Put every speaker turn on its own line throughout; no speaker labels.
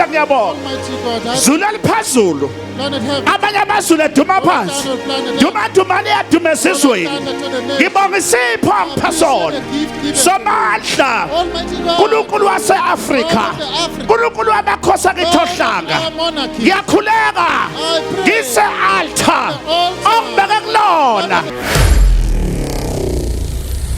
amandla ngiyabonga
Almighty God, I
zulu eliphezulu
planet heaven,
abanye amazulu eduma phansi duma yaduma esizweni ngibonga isipho ngipha sona somandla
Almighty God,
uNkulunkulu wase-Afrika uNkulunkulu wamakhosi akithohlanga ngiyakhuleka ngise-altar ongibeke kulona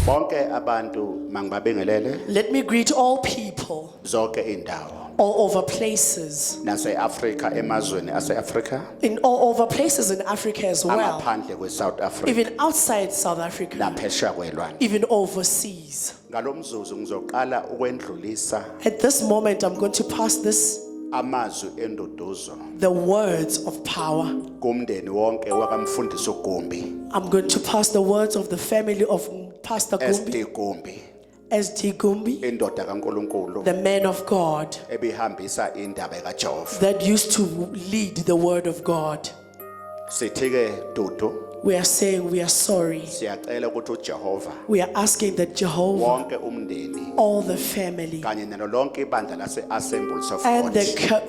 bonke abantu mangibabingelele
Let me greet all people
zonke indawo
all over places,
nase-Afrika emazweni ase-Afrika
in all over places in Africa as well,
angaphandle kwe-South Africa
even outside South Africa,
naphesheya kwelwandle
even overseas.
ngalomzuzu ngizoqala ukwendlulisa
At this moment, I'm going to pass
amazwi enduduzo
the words of power.
kumndeni wonke wakamfundisi uGumbi
I'm going to pass the words of the family of Pastor Gumbi,
SD Gumbi
SD Gumbi,
indoda kaNkulunkulu
the man of God
ebihambisa indaba kaJehova
that used to lead the word of God.
sithi ke dudu
We are saying we are sorry.
siyacela ukuthi uJehova
We are asking that Jehovah,
wonke umndeni
all the family,
kanye nalo lonke ibandla lase-Assemblies of
and
God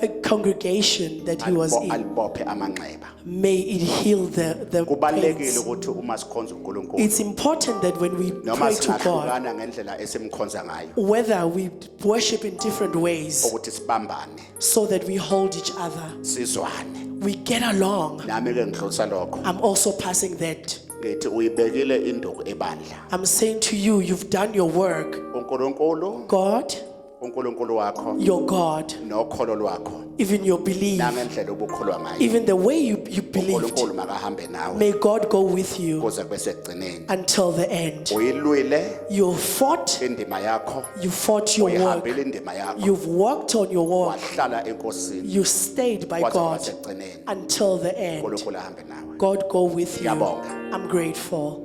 the congregation that he was in,
alibophe amanxeba
may it heal the
kubalekile
pains.
ukuthi uma sikhonza uNkulunkulu
It's important that when we
noma
pray to God,
singahlukana ngendlela esimkhonza ngayo
whether we worship in different ways,
ukuthi sibambane
so that we hold each other,
sizwane
we get along.
nami ke ngidlulisa lokho
I'm also passing that.
ngithi uyibekile induku ebandla
I'm saying to you, you've done your work.
uNkulunkulu
God,
uNkulunkulu wakho
your God,
nokholo lwakho
even your belief,
nangendlela obukholwa ngayo
even the way you believed,
uNkulunkulu makahambe nawe
may God go with you
kuze kube sekugcineni
until the end.
uyilwile
You fought,
indima yakho
you fought your work,
uyihambile indima yakho
you've worked on your work,
wahlala enkosini
you stayed by
kwaze kube
God
sekugcineni
until the end.
uNkulunkulu ahambe nawe
God go with you.
Ngiyabonga.
I'm grateful.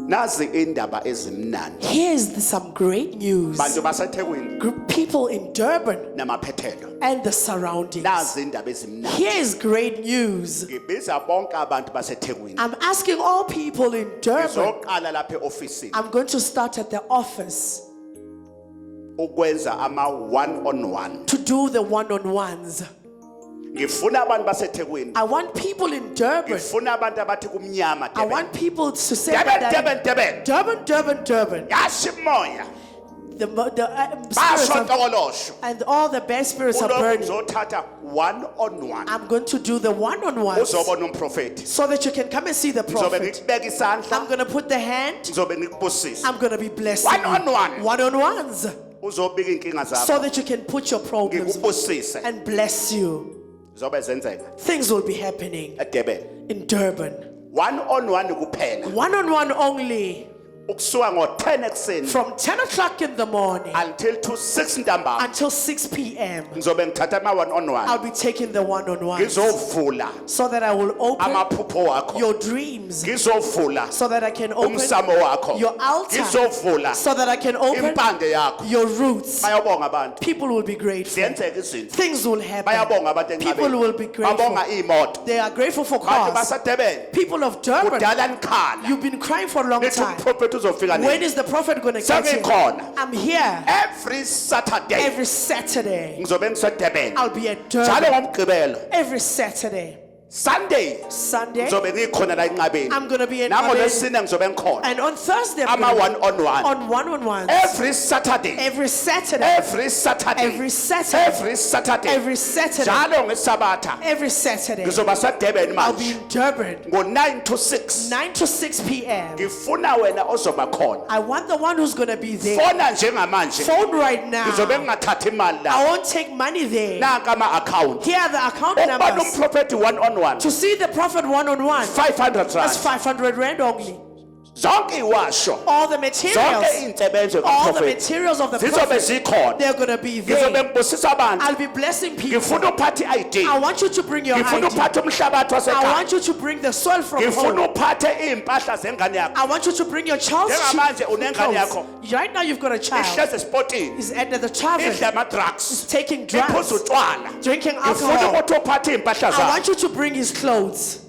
nazi indaba ezimnandi
Here's some great news.
bantu baseThekwini
People in Durban
namaphethelo
and the surroundings.
nazi indaba ezimnandi
Here's great news.
ngibiza bonke abantu baseThekwini
I'm asking all people in Durban.
ngizoqala lapha eofisini
I'm going to start at the office
ukwenza ama one on one
to do the one-on-ones.
ngifuna abantu baseThekwini
I want people in Durban.
ngifuna abantu abathi kumnyama
I want people to say
Durban
that
Durban
Durban.
yasho moya
The spirits
basho
of,
ntokolosho
and all the bad spirits are
ulokhu
burning.
ngizothatha one on one
I'm going to do the one-on-ones
uzobona umprofeti
so that you can come and see the
ngizobe
prophet.
ngikubeka isandla
I'm going to put the hand.
ngizobe ngikubusisa
I'm going to be blessed.
One-on-one.
One-on-ones.
uzobika inkinga
So
zakho
that you can put your problems
ngikubusise
and bless you.
zobe zenzeka
Things will be happening
eDurban
in Durban.
one on one kuphela
One-on-one only.
ukusuka ngo10 ekseni
From 10 o'clock in the morning
until to 6 ntambama
until 6 p.m.
ngizobe ngithatha ama one on
I'll
one
be taking the one-on-ones
ngizovula
so that I will open
amaphupho wakho
your dreams,
ngizovula
so that I can open
umsamo wakho
your altar,
ngizovula
so that I can open
impande yakho
your roots.
bayabonga abantu
People will be grateful.
ziyenzeka izinto
Things will happen.
bayabonga abantu
People will be
babonga
grateful.
imoto
They are grateful for
bantu
cars.
baseDurban
People of Durban,
kudala nikhala
you've been crying for a long
nithi
time.
umprofeti uzofika
When
nini
is the prophet going to get here?
sengikhona
I'm here
every Saturday
every Saturday.
ngizobe ngiseDurban
I'll be at
njalo
Durban
ngomgqibelo
every Saturday.
Sunday
Sunday,
ngizobe ngikhona la enqabeni
I'm going to be in
nangolwesine ngizobe ngikhona
and on Thursday, I'm
ama
gonna
one on
be
one
on one-on-ones.
every Saturday
Every Saturday,
every Saturday
every Saturday,
every Saturday
every Saturday,
njalo ngesabatha
every Saturday.
ngizoba seDurban
I'll be
manje
in Durban,
ngo9 to 6
9 to 6 p.m.
ngifuna wena ozoba khona
I want the one who's going to be there.
fona njengamanje
Phone right
ngizobe
now.
ngingathathi imali la
I won't take money there.
nanka ama account
Here are the account
ubona
numbers.
umprofeti one on one
To see the prophet one-on-one,
500
that's
rand
500 rand only.
zonke iwasho
All the
zonke
materials,
insebenzo
all the
kaprofeti
materials of the
zizobe
prophet,
zikhona
they're going to be
ngizobe
there.
ngibusisa abantu
I'll be blessing people.
ngifuna uphathe ID
I want you to bring your
ngifuna
ID.
uphathe umhlabathi
I
wasekhaya
want you to bring the soil from
ngifuna
home.
uphathe impahla zengane yakho
I want you to bring your child's
njengamanje unengane yakho
clothes. Right now you've got a child.
ihleze sportini
He's at the tavern.
idla ama-drugs
Taking
iphuza
drugs.
utshwala
Drinking
ngifuna
alcohol.
ukuthi uphathe impahla
I
zakho
want you to bring his clothes.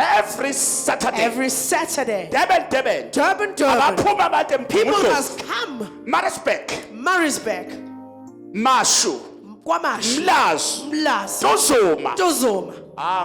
every Saturday
Every Saturday.
Durban
Durban.
abaphuma abantu
People
emphumulo
must come.
Maritzburg
Marisbeck.
Mashu
KwaMashu,
Mlazi,
Mlazi,
Tozuma.
Tozuma,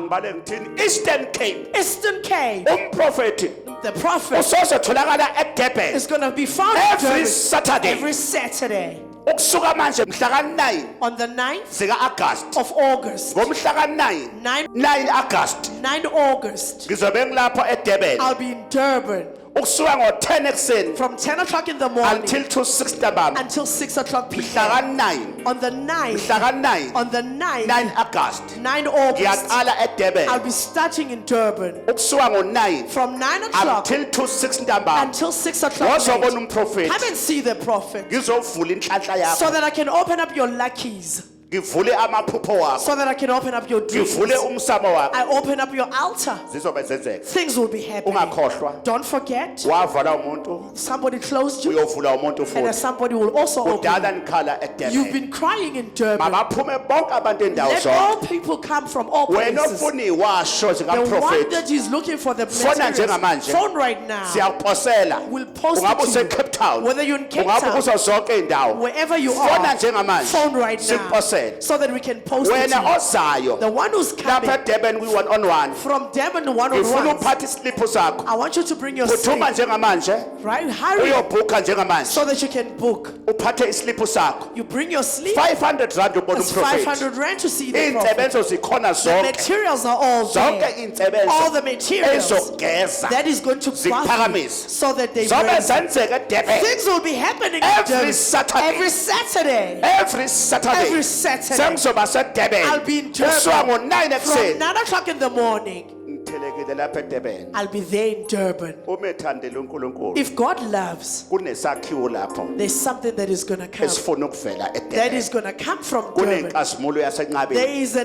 Ngibale ngithini Eastern Cape.
Eastern Cape.
Umprofeti
The prophet
usozotholakala eDurban
is going to be found
every
every
Saturday.
Saturday
Ukusuka manje mhla ka9
on the 9th
sika August.
of August.
Ngomhla ka9 9 August
9 August,
ngizobe ngilapha eDurban.
I'll be in Durban
Ukusuka ngo10 ekseni
from 10 o'clock in the morning
until to 6 ntambama.
until 6 o'clock
Mhla
p.m.
ka9
On the 9th,
mhla ka9
on the 9th,
9 August
9 August,
ngiyaqala
I'll
eDurban.
be starting in Durban
Ukusuka ngo9
from 9 o'clock
until to 6 ntambama.
until 6 o'clock.
Wozobona
night.
umprofeti.
Come and see the prophet
Ngizovula inhlanhla yakho.
so that I can open up your luckies,
Ngivule amaphupho wakho.
so that I can open up your dreams.
Ngivule umsamo wakho.
I open up your altar.
Zizobe zenzeka.
Things will be happening.
Ungakhohlwa.
Don't forget,
Wavala umuntu
somebody closed you,
uyovula umuntu
and
futhi.
somebody will also open.
Udala nikhala
You've
eDurban.
been crying in Durban.
Mabaphume bonke abantu endawo
Let
zonke.
all people come from all
Wena
places.
ofuni washo
The one
zikaprofeti.
that is looking for the
Fona
materials,
njengamanje.
phone right now.
Siyakuposela.
We'll post
Ungabe
it to you.
use Cape Town.
Whether you're in Cape
Ungabe
Town,
kuzo zonke indawo.
wherever you
Fona
are,
njengamanje.
phone right now,
Sikuposele.
so that we can post it
Wena
to you.
ozayo.
The one who's
Lapha
coming
eDurban kwi1 on 1.
from Durban
Ngifuna
one-on-one,
uphathe isliphu sakho.
I want you to bring your
Phuthuma
slip,
njengamanje.
right? Hurry
Uyobhuka njengamanje.
so that you can book.
Uphathe isliphu sakho.
You bring your slip.
500 rand ubona
It's
umprofeti.
500 rand to see the prophet.
Insebenzo zikhona
The
zonke.
materials are all
Zonke
there.
insebenzo
All the materials
ezogeza.
that is going to
Zikuphakamise.
so that they
Zobe
bring.
zenzeka eDurban.
Things will be happening
Every
in Durban.
Saturday.
Every Saturday.
Every Saturday.
Every Saturday.
Sengizoba seDurban.
I'll be in Durban
Kusuka ngo9
From
ekseni.
9 o'clock in the morning,
Ngithelekile lapha eDurban.
I'll be there in Durban.
Uma ethandele uNkulunkulu.
If God loves,
Kunesakhiwo lapho
there's something that is going to come.
esifuna ukuvela
That
eDurban.
is going to come from Durban.
Kunenkazimulo
There
yasenqabeni.
is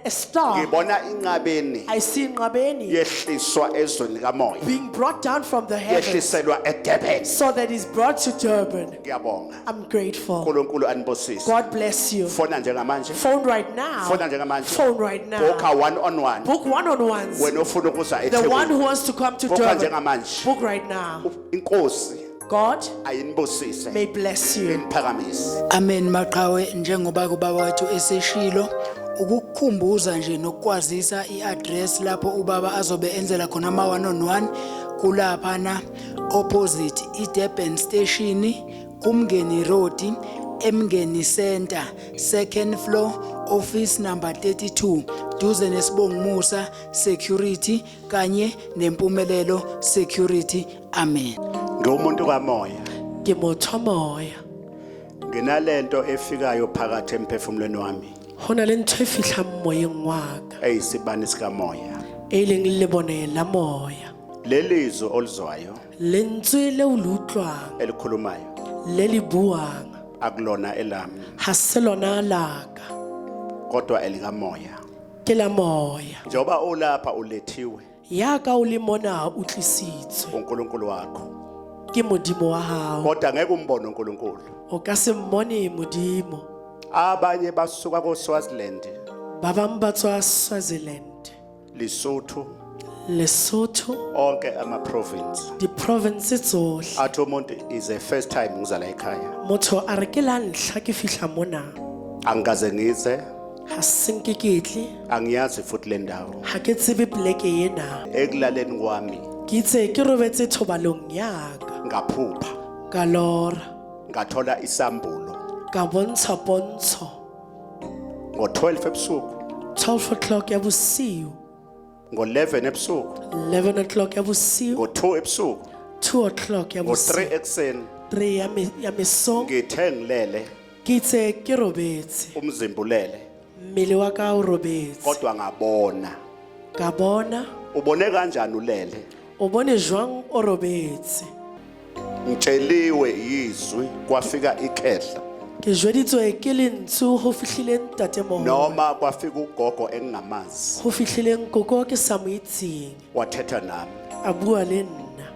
a star.
Ngibona inqabeni
I see Ngabeni
yehliswa ezweni likamoya.
being brought down from the heavens
Yehliselwa eDurban.
so that is brought to Durban.
Ngiyabonga.
I'm grateful.
uNkulunkulu anibusise.
God bless you.
Fona njengamanje.
Phone right now.
Fona njengamanje.
Phone right now.
Boka 1 on 1.
Book one-on-ones.
Wena ofuna ukuza
The one
eThekwini.
who wants to come to
Boka
Durban.
njengamanje.
Book right now.
Inkosi
God
ayinibusise.
may bless you.
Iniphakamise.
Amen maqhawe njengoba kubaba wethu eseshilo ukukukhumbuza nje nokwazisa iaddress lapho ubaba azobe enzela khona ama 1-on-1 kulapha na opposite iDurban station kuMngeni Road eMngeni Center second floor office number 32 duze nesibongo Musa security kanye nempumelelo security. Amen.
Ngiwumuntu kamoya.
Ke motho wa moya.
Nginalento efikayo phakathi emphefumulweni wami.
Ho na le ntho e fihlang moyeng wa ka,
Eyisibani sikamoya.
e leng lebone la moya.
Lelizwe oluzwayo
Lentswe le o le utlwang,
elikhulumayo
le le buang,
akulona elami
ha se lona la ka,
kodwa elikamoya.
ke la moya.
Njoba ulapha ulethiwe
Ya ka o le mona o tlisitswe
uNkulunkulu wakho.
ke modimo wa hao,
Kodwa ngeke umbone uNkulunkulu.
o ka se mmone modimo.
Abanye basuka koSwaziland,
Ba bang ba tswa Swaziland,
Lesotho,
Lesotho,
onke ama province.
di province tsohle.
Athi umuntu is the first time ngizala ekhaya.
Motho a re ke la ntlha ke fihla mona,
Angikaze ngize,
ha se nkeketli,
angiyazi futhi le ndawo.
ha ke tsebe poleke ena.
Ekulaleni kwami
Ke itse ke robetse thobalong ya ka,
ngaphupha,
ka lora,
ngathola isambulo
ka bontsha pontsho.
ngo12 ebusuku,
12 o'clock ya bosiu,
ngo11 ebusuku,
11 o'clock ya bosiu,
ngo2 ebusuku,
2 o'clock ya
ngo3
bosiu,
ekseni
3 ya mesong.
ngithe ngilele
Ke itse ke robetse,
umzimba ulele
mmele wa ka o robetse,
kodwa ngabona.
ka bona.
Ubone kanjani ulele?
O bone jwang o robetse?
Ngitsheliwe yizwi kwafika ikhehla
Ke jweditswe ke lentswe ho fihlile ntate moholo,
noma kwafika ugogo engingamazi
ho fihlile nkoko ke sa mo itseng,
wathetha nami
a bua le nna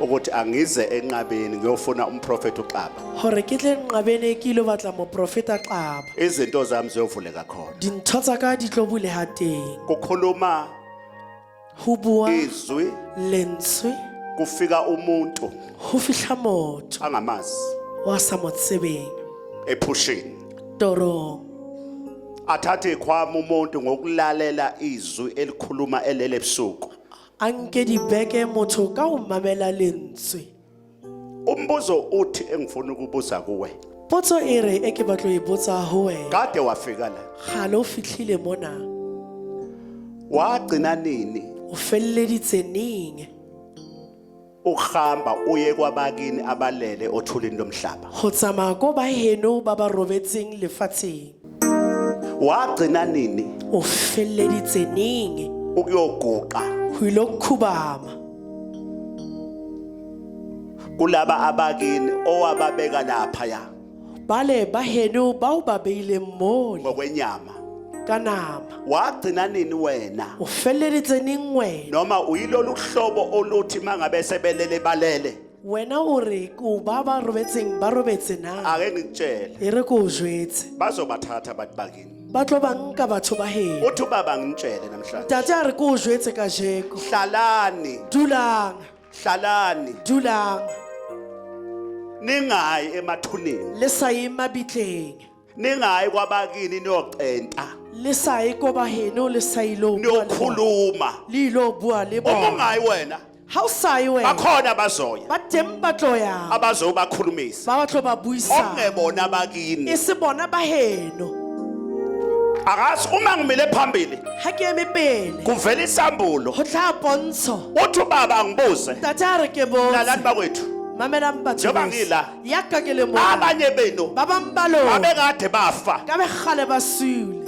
ukuthi angize enqabeni ngiyofuna umprofeti uXaba.
hore ke tle nqabene ke ilo batla moprofeta Xaba.
Izinto zami ziyovuleka khona.
Dintho tsa ka di tlo buleha teng,
Kukhuluma
ho bua
izwi,
lentswe,
kufika umuntu
ho fihla motho
angamazi
wa sa mo tsebeng
ephushini
torong.
athathe ikhwama umuntu ngokulalela izwi elikhuluma elele ebusuku.
Anke dibeke motho ka o mamela lentswe.
Umbuzo uthi engifuna ukubuza kuwe.
Potso e re e ke batlo e botsa ho wena.
Kade wafika la.
Ga lo fitlhile mona.
Wagcina nini
O felleditse neng?
ukuhamba uye kwabakini abalele othulini lomhlaba?
Go tsamaya ko ba heno ba ba robetseng lefatsheng.
Wagcina nini
O felleditse neng?
ukuyoguqa
Ho ilo khubama.
kulaba abakini owababeka lapha ya
Bale ba heno ba o ba beile mole
ngokwenyama?
ka nama.
Wagcina nini wena
O felleditse neng wena?
noma uyilolu hlobo oluthi mangabe sebelele balele?
Wena o re ko ba ba robetseng ba robetse na?
Ake ngitshele
E re ko o jwetse.
bazobathatha abantu bakini.
Ba tlo ba nka batho ba heno.
Uthi ubaba ngitshele namhlanje,
Tate a re ko o jwetse ka jeko.
hlalani
Dulang.
ningayi emathuneni,
Le sa ye mabitleng.
ningayi kwabakini niyocenta
Le sa ye ko ba heno le sa ilo bua le bona.
niyokhuluma.
Le ilo bua le
Uma
bona.
ungayi wena
Ha o sa ye wena.
bakhona abazoya
Ba teng ba tlo ya.
abazobakhulumisa
Ba tlo ba buisa.
okungebona bakini.
E se bona ba heno.
Akazi uma ngimile phambili
Ha ke eme pele.
kuvela isambulo
Ho tla pontsho.
uthi ubaba ngibuze
Tate a re ke bo.
lalani bakwethu,
Mamelang batho.
Njengoba
beso.
ngila.
Ya ka ke le mona.
abanye benu
Ba bang ba lo.
babekade bafa,
Ka be khale ba sule.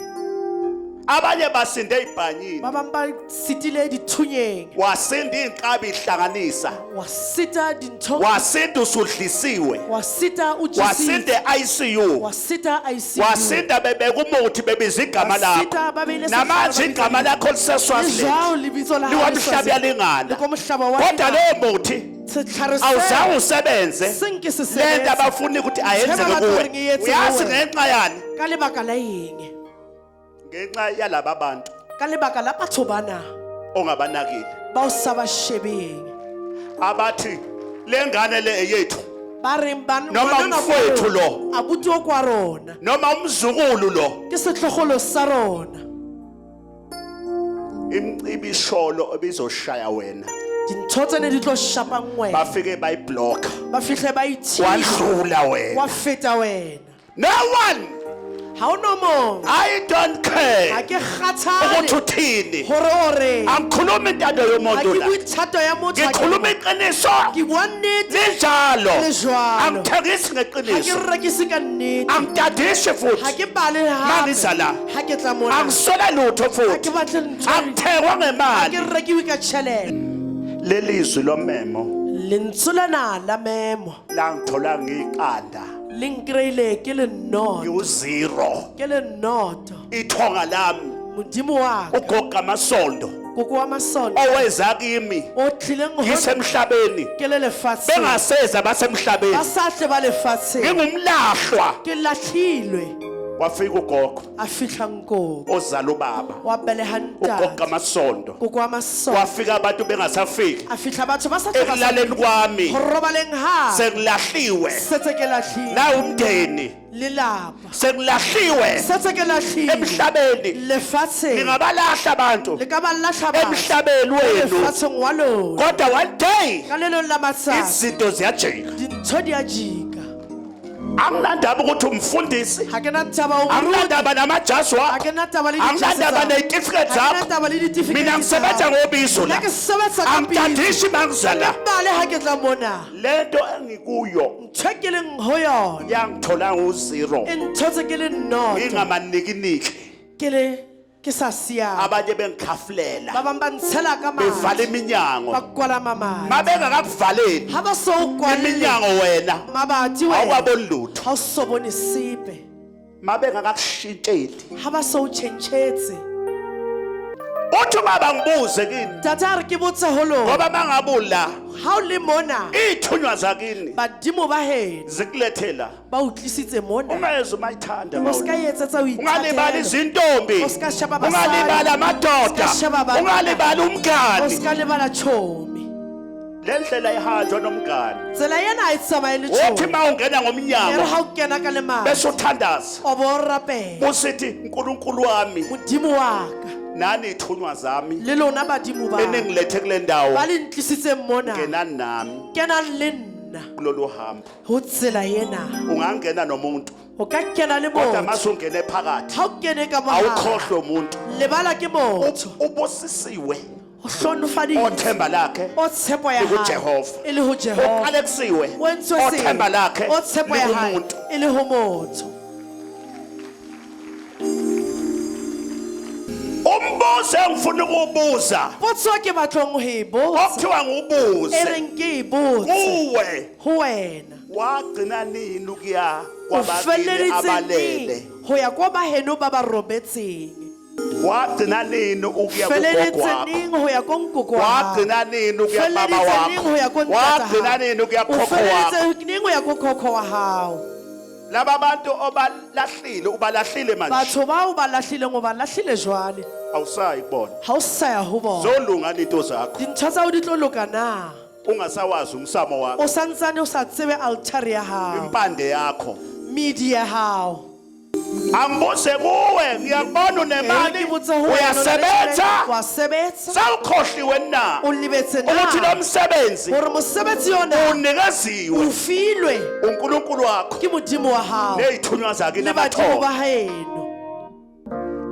abanye basinde ibhanyini,
Ba bang ba sitile dithunyeng.
wasinda inkabi ihlanganisa,
Wa sita dintho.
wasinda usudlisiwe,
Wa sita ujisi.
wasinde ICU,
Wa sita ICU.
wasinda bebeka umuthi bebiza igama lakho,
Wasita babele
namanje igama lakho liseswazini
Jwao libitso la
liwamhlaba yalingana,
Liko mhlaba wa
kodwa
lingana.
lowo muthi awuzange usebenze
Senke se
lento
sebetsa.
abafuna ukuthi ayenzeke
Njengoba
kuwe.
bathi ngiyetse
Uyazi
kuwe.
ngenxa yani?
Ka lebaka la eng?
Ngenxa yalaba bantu
Ka lebaka la batho bana
ongabanakile
ba o sa ba shebeng.
abathi lengane le eyethu
Ba reng ban
Noma
ngwana na
mfowethu
kwa
lo.
rona, abuti o kwa rona.
noma umzukulu lo,
Ke setlogolo sa rona.
imicibisholo ebizoshaya wena
Dintho tse ne di tlo shapang wena.
bafike bayibloka,
Ba fihle ba ithile.
wadlula wena.
Wa feta wena.
No one,
Ha o no mong.
I don't
Ha
care
ke
ukuthi
kgathale.
uthini.
Hore ore.
Angikhulumi intando
Ha
yomuntu
ke
la,
bue thato ya motho. ha ke-
ngikhuluma iqiniso
Ke bua nnete.
linjalo.
Le jwalo.
Angithengisi
Ha ke
ngeqiniso,
rekise ka nnete.
angidadisi
Ha
futhi,
ke bale hape.
Mangiza la.
Ha ke tla mona.
angisola lutho
Ha ke
futhi,
batle ntho.
angithengwa
Ha ke
ngemali.
rekiwe ka tjhelete.
Lelizwi lomemo
Lentswe lena la memo.
la ngithola ngiyiqanda
Le nkreile ke le noto.
ngiwu-0,
Ke le noto.
ithonga lami
Modimo wa ka.
ugoga amasondo
Koko wa masondo.
oweza kimi
O tlileng ho
ngisemhlabeni
ke le lefatshe.
bengaseza
Ba
basemhlabeni,
sa tle ba lefatshe.
ngingumlahlwa.
Ke lahlilwe.
Wafika ugogo
A fihla nkoko.
ozala ubaba
Wa beleha
ugoga
ntate.
amasondo,
Koko wa masondo.
kwafika abantu bengasafiki
A fihla batho ba sa tle ba sa.
ekulaleni kwami,
Ho robaleng ha.
sengilahliwe
Setse ke lahlilwe.
na umndeni,
Lelapa.
sengilahliwe
Setse ke lahlilwe.
emhlabeni.
Lefatshe.
Ningabalahla abantu
Le ka ba lahla batho.
emhlabeni wenu,
Lefatsheng wa lona.
kodwa one day
Ka le leng la matsatsi.
izinto ziyajika.
Dintho di a jika.
Anginandaba ukuthi umfundisi,
Ha ke na taba o.
anginandaba namajazi
Ha
wakho,
ke na taba le
anginandaba ney'tifiketi
Ha ke na
zakho.
taba le ditifikeiti
Mina ngisebenza
tsa hao.
ngobizo
Nna
la,
ke sebetsa ka bitso.
angidadishi mangizala.
Bale ha ke tla mona.
Lento engikuyo
Ntho e ke leng ho yona.
yangithola ngu-0,
E ntho tse ke leng noto.
ingamanikiniki.
Ke le ke sa siama.
Abanye bengikhafulela
Ba bang ba ntshela ka
bevala
madi.
iminyango,
Ba kwala mamadi.
mabengakakuvaleli
Ha ba so o kwalle
iminyango wena
mabati wena.
awukaboni lutho,
Ha o so bone sepe.
mabengakakushintsheli.
Ha ba so o tjhentjhetse.
Uthi ubaba ngibuze kini,
Tate a re ke botse ho lona.
ngoba mangabula
Ha o le mona.
ithunywa zakini
Badimo ba heno
zikulethela,
ba o tlisitse mona.
ungeze umayithanda
O ska etsetsa o
ungalibali
ithatela.
izintombi,
O ska sheba basadi.
ungalibali amadoda,
O ska sheba banna.
ungalibali
O
umngani.
ska lebala chomi.
le ndlela ihanjwa nomngane
tsela ena e tsamaya le
uthi
tšhono
mawungena
e re
ngomnyango
ga o kena ka lemao
bese uthandaza
o bo o rapela
usithi uNkulunkulu wami
modimo wa ka
nani ithunywa zami
le lona badimo ba
eningilethe kule ndawo
ba le ntlisitseng mona
ngenani nami
kenang le nna
kulolu hambo
go tsela ena
ungangena nomuntu
o ka kena le
kodwa
motho
masungene phakathi
ga o kene ka mogala
awukhohlwe umuntu
lebala ke motho
ubusisiwe
o hlonofaditse
othemba lakhe
o tshepo ya
likuJehova.
e le go jehova
uqaleksiwe
o ntshwe
othemba lakhe
o tshepo ya hae
likumuntu
e le go motho
umbuzo engifuna ukubuza
potso ke batlong go e botsa
okuthiwa
e
ngubuze
reng ke e botse
kuwe
go wena
wagcina nini ukuya
o
kwabakini
feleleditse
abalele
neng go ya kwa baheno ba ba robetseng
wagcina nini ukuya
feleditse
kugogo wakho
neng go ya ko nkoko wa gago
wagcina nini ukuya baba
feleditse neng go ya ko
wakho wagcina nini ukuya
o
khokho wakho
feleditse neng go ya ko khokho wa gago
laba bantu obalahlile ubalahlile manje
batho bao ba lahlileng o ba lahlile jwale
awusayi kubona
ga o sa ya go bona
zolunga into zakho
dintho tsa o di tlo loka na
ungasawazi umsamo wakho
o santsane o sa tsebe altare ya gago
impande yakho
medi ya gago
angibuse kuwe ngiyakubona unemali uyasebenza
wa sebetsa
sawukhohliwe na
o lebetse
ukuthi lo
na
msebenzi
gore mosebetsi yona
unikeziwe
o filwe
uNkulunkulu wakho
ke modimo wa gago
nezithunywa zakhe
le badimo ba
namathoba
gaeno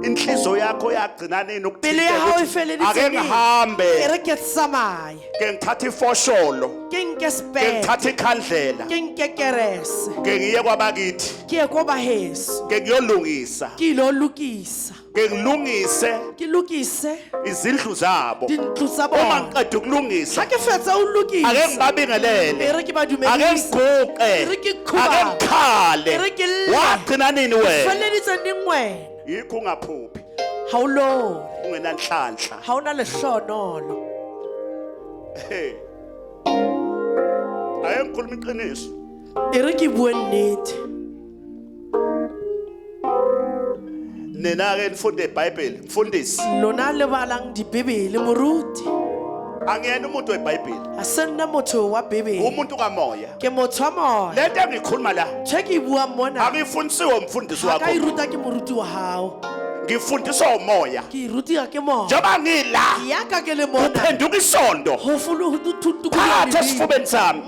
inhliziyo yakho yagcina nini
pele ya gago e feleditse
ake
neng?
ngihambe
e re ke tsamaye
ke ngithatha ifosholo
ke nke
ke
spele
ngithatha ikhandlela
ke nke kerese
ke ngiye kwabakithi
ke ye ko baheso
ke ngiyolungisa
ke ilo lukisa
ke ngilungise
ke lukise
izindlu zabo
dintlo tsa
uma
bona
ngiqeda ukulungisa
ga ke fetsa o
ake
lukisa
ngibabingelele
e re ke ba
ake
dumedisa
ngiguqe
e re ke
ake
khubala
ngikhale
e re ke lle
wagcina nini wena
feleditse neng wena
yikho ungaphuphi
ga o lore
ungenanhlanhla
ga o na lehlonolo
Hey. Ake ngikhuluma iqiniso
e re ke bue nnete
nina ke nifunde iBhayibheli mfundisi
lona le balang dibebele moruti
angiyena umuntu weBhayibheli
a se nna motho wa bebele
umuntu kamoya
ke motho wa moya
lento engikhuluma la
tšhe ke e buang mona
angifundisiwe umfundisi
ga ka
wakho
iruta ke moruti wa gago
ngifundiswa umoya
ke irutiga ke moya
njengoba ngila
ke yaka ke le mona
kuphenduka isondo phakathi esifubeni sami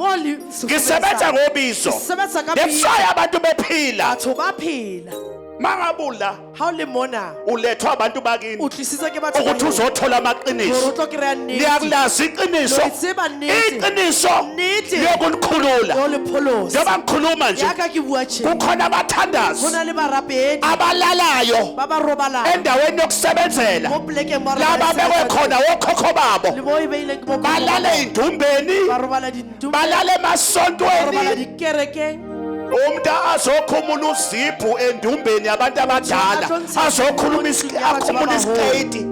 ngisebenza ngobizo
sebetsa ka
ngeshaya abantu bephila
batho ba phela
mangabula
ga o le mona
ulethwa abantu bakini
o tlisitse ke batho
ukuthi uzothola
gore
amaqiniso
o tlo kry-a nnete
ngiyakulazi iqiniso
Lo itseba nnete.
iqiniso
Nnete.
liyokunikhulula
yo le pholosa
njengoba ngikhuluma nje
yaka ke bua tšhe
kukhona
go
abathandazi
na le barapedi
abalalayo
ba ba robalang
endaweni yokusebenzela
mo plekeng ba
laba bekwe khona wokhokho babo
le mo e beileng ke bo
balale ey'ndumbeni
ba robala dintumba
balale
ba robala
emasontweni
dikerekeng
umuntu azokhumula uziphu endumbeni abantu abadala azokhuluma akhumula isiketi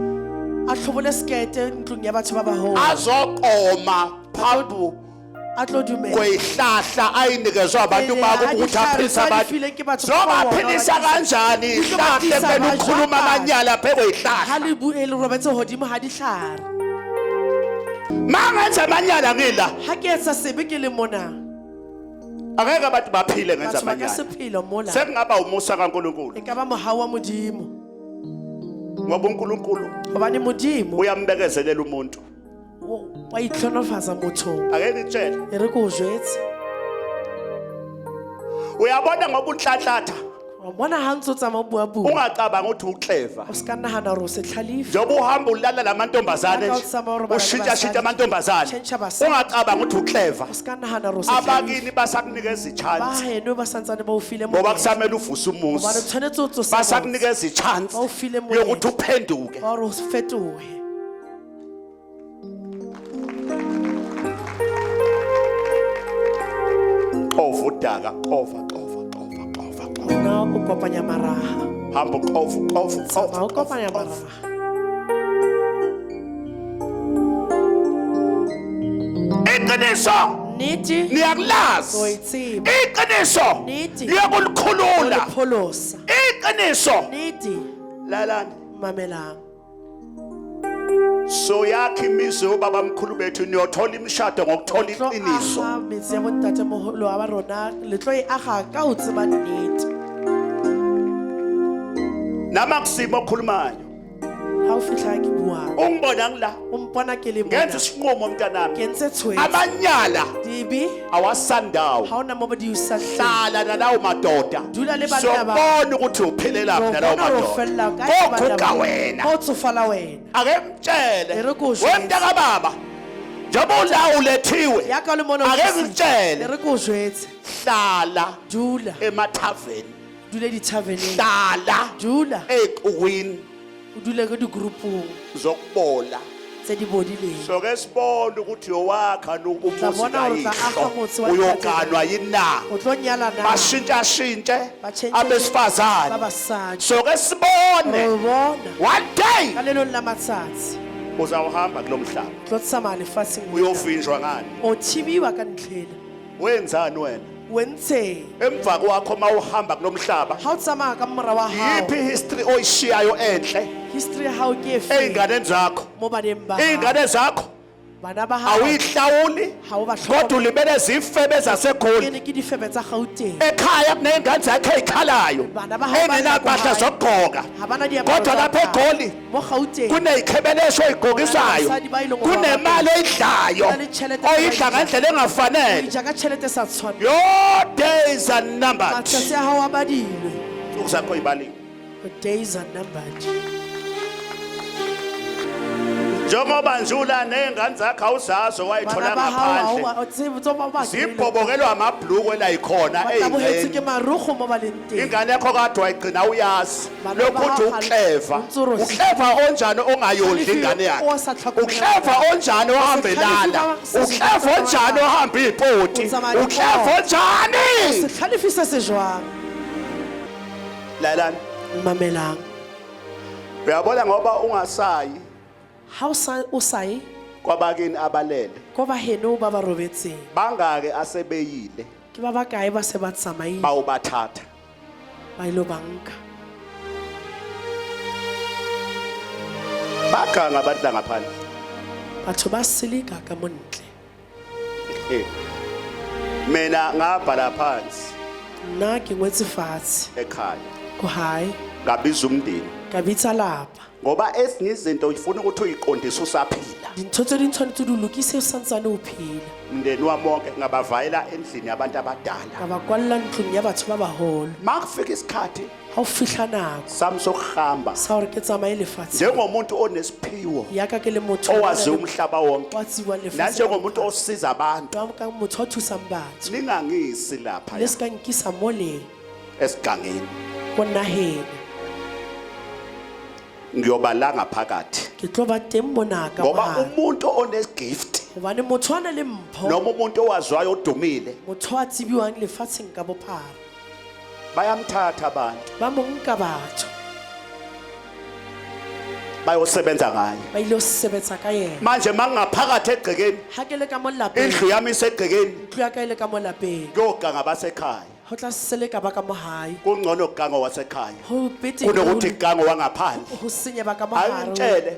a tlhobole sekete ntlong ya batho ba bagolo
azokoma phambi
a tlo dumela
kweyihlahla ayinikezwe abantu babo ukuthi aphilise abantu zobaphilisa kanjani ihlahla ekubeni ukhuluma amanyala phe
ga
kweyihlahla
le bue le robetse godimo ga ditlhare
ma ngenza amanyala ngila
ga ke etsa sebe ke le mona
angeke abantu baphile ngenza
batho ba ka se
amanyala
phelo mola
sekungaba umusa kaNkulunkulu
e ka ba mogau wa modimo
ngoba uNkulunkulu
gobane modimo
uyambekezelela umuntu
wa itlhonofatsa mothong
ake ngitshele
e re ko o jwetse
uyabona ngoba unhlanhlatha
wa bona ga ntse o tsama o buabua
ungacabanga ukuthi uclever
o se ka nagana gore o setlhalife
njengoba uhamba ulala lamantombazane
Ngaka utsama uri bana
ushintshashintsha
basadi.
amantombazane
Tshentsha basadi.
ungacabanga ukuthi uclever
o se ka nagana gore o setlhalife
abakini basakunikeza
ba
ichance
heno ba santsane ba o file
ngoba
monyetla.
kusamele uvuse
Gobane o
umuzi
tshwanetse o tsosa motse.
basakunikeza ichance
Ba o file monyetla.
yokuthi uphenduke
wa gore o fetoge
qova udaka qova
ona o kopanya maraga
hamba qova
tsama o kopanya maraga
iqiniso
nnete o
niyakulazi
e tseba
iqiniso
Nnete.
liyakulikhulula
pholosa
iqiniso
nnete
lalani
mamelang
so yakhe imizi ubaba mkhulu bethu niyothola imishado ngokuthola iqiniso
metsi ya bontatemoholo wa ba rona le tlo e aga ka ho tseba nnete
nama kusimo okhulumayo
ha o fihla ke buang
ungibona ngila
o mpona ke le
ngenza
mona
isinqumo mntanami
ke ntse tshwetso
amanyala
dibi
awasandawo
ha ona mo ba di usa
hlala nalawo madoda
Dula le banna ba.
sobona ukuthi uphelela nalawo madoda koguga wena
o tsofala wena
ake mtshele
E re ke o jwetse.
wemntaka baba njengoba ulawo ulethiwe
ya ka le mona
ake
e
ngitshele
re ke o jwetse
hlala
dula
emathaveni
dule di taverneng
hlala
dula
equwini
o dule ke di groupong
zokubola
tse di bodileng
so ke sibone ukuthi yowakha
Tla bona hore o tla akga motse wa
uyoganwa yini na
o tlo nyala na
bashintshashintshe
Ba change- ba
abesifazane
basadi
so ke sibone
o bona
one day
ka lelong la matsatsi
uzawuhamba kulo mhlaba
tlo tsamaya lefatsheng lena.
uyovinjwa ngani
o thibiwa ka ntlhela
wenzani wena
o entse
emva kwakho mawuhamba kulo mhlaba
ha o tsamaya ka mmora wa hao
yiphi history oyishiyayo enhle
history ya hao ke efe
ey'nganeni zakho
mo baneng ba hao
iy'ngane zakho
bana ba hao
awuyihlawuli
ha o ba
kodwa ulibele zifebe
ke
zasegoli
ne ke difebe tsa gauteng
ekhaya kuney'ngane zakhe ey'khalayo
Bana ba hao ba
engenampahla
nakuhayi.
zokugqoka
ha bana diaparo
kodwa
tsa
lapha
tao.
egoli
mo gauteng
kuney'khebelesho oy'gqokisayo
Basadi ba ileng hore
kunemali oyidlayo
Ba le tjhelete
oyidla
ba e
ngendlela engafanele
ija ka tšhelete sa tshwana
your days are numbered
matsatsi a hao a badilwe
ntsuku zakho yibalile
the days are numbered
njengoba nje ula ney'ngane zakho awuzazo wayithola
bana ba hao
ngaphandle
ha o tsebe tso ba ba
zibhobokelwa amabhluku elayikhona
tabogetse ke
ey'ngxeni
marugo mo ba leng teng
ingane yakho kade wayigcina uyazi
Bana
lokhu
ba
uthi
hao
ukleva
ntse o ro-
ukleva onjani ongayondli ingane yakhe
O sa tlhokomela
ukleva onjani ohamba elala ukleva onjani ohamba iy'poti
Utsamaya di-
ukleva onjani
setlhalefi se se jwang
lalani
mamelang
uyabona ngoba ungasayi
ha o saye
kwabakini abalele
ko baheno ba ba robetseng
bangake asebeyile
ke ba bakae ba se ba tsamaile
bawubathatha
ba ilo banka
baganga abantu la ngaphandle
batho ba silika ka montle
mina ngabhala phansi
nna ke ngwetse fatshe
ekhaya
ko hae
ngabiza umndeni
ka bitsa lapa
ngoba ezinye izinto ufuna ukuthi uyiqondise usaphila
dintho tse di tshwanetse di lokise o santsane o phela
umndeni wami wonke ngabavayela endlini yabantu abadala
ka ba kwalla ntlong ya batho ba baholo
ma kufika isikhathi
ha o fitlha nako
sami sokuhamba
sa gore ke tsamaye lefatshe
njengomuntu onesiphiwo
yaka ke le motho
owazi umhlaba wonke
wa tsiwang lefatshe
nanjengomuntu osiza abantu
ka motho o thusang batho
ningangisi lapha
le se ka nkisa mo le
esigangeni
ko nageng
ngiyobala ngaphakathi
ke tlo ba teng monaka
ngoba umuntu onegift
gobane motho a na le mpho
noma umuntu owaziwayo odumile
motho a tsibiwang lefatsheng ka bophara
bayamthatha abantu
ba mo nka batho
bayosebenza ngaye
ba ile go sebetsa ka yena
manje mangaphakathi egcekeni
ga ke le ka mo lapeng
indlu yami isegcekeni
ntlo ya ka e le ka mo lapeng
kuyoganga abasekhaya
go tla sele ka ba ka mo gae
kungcono kuganga wasekhaya
go bete
kunokuthi kuganga wangaphandle
go senya ba ka mo gare
ayintshele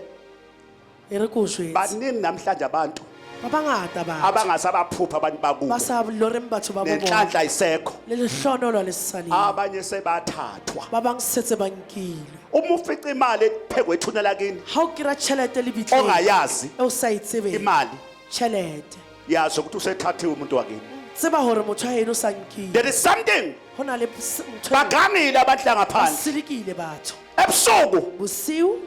e re ko jwetse
baningi namhlanje abantu
ba bangata batho
abangasabaphupha abantu
ba
bakubo
sa loreng batho ba bo bona
nenhlanhla ayisekho
le lehlonolo le sesaleng
abanye sebathathwa
ba bang setse ba nkilwe
uma ufica imali ephekwe ethuna lakini
ga o kry-a tšhelete le bitleng
ongayazi
e o sa e tsebeng
imali
tšhelete
yazi ukuthi usethathiwe umuntu wakini
tseba gore motho a eno o sa nkile
there is something
go na le ntho
bagangile abantu la
ba
ngaphandle
silikile batho
ebusuku
bosiu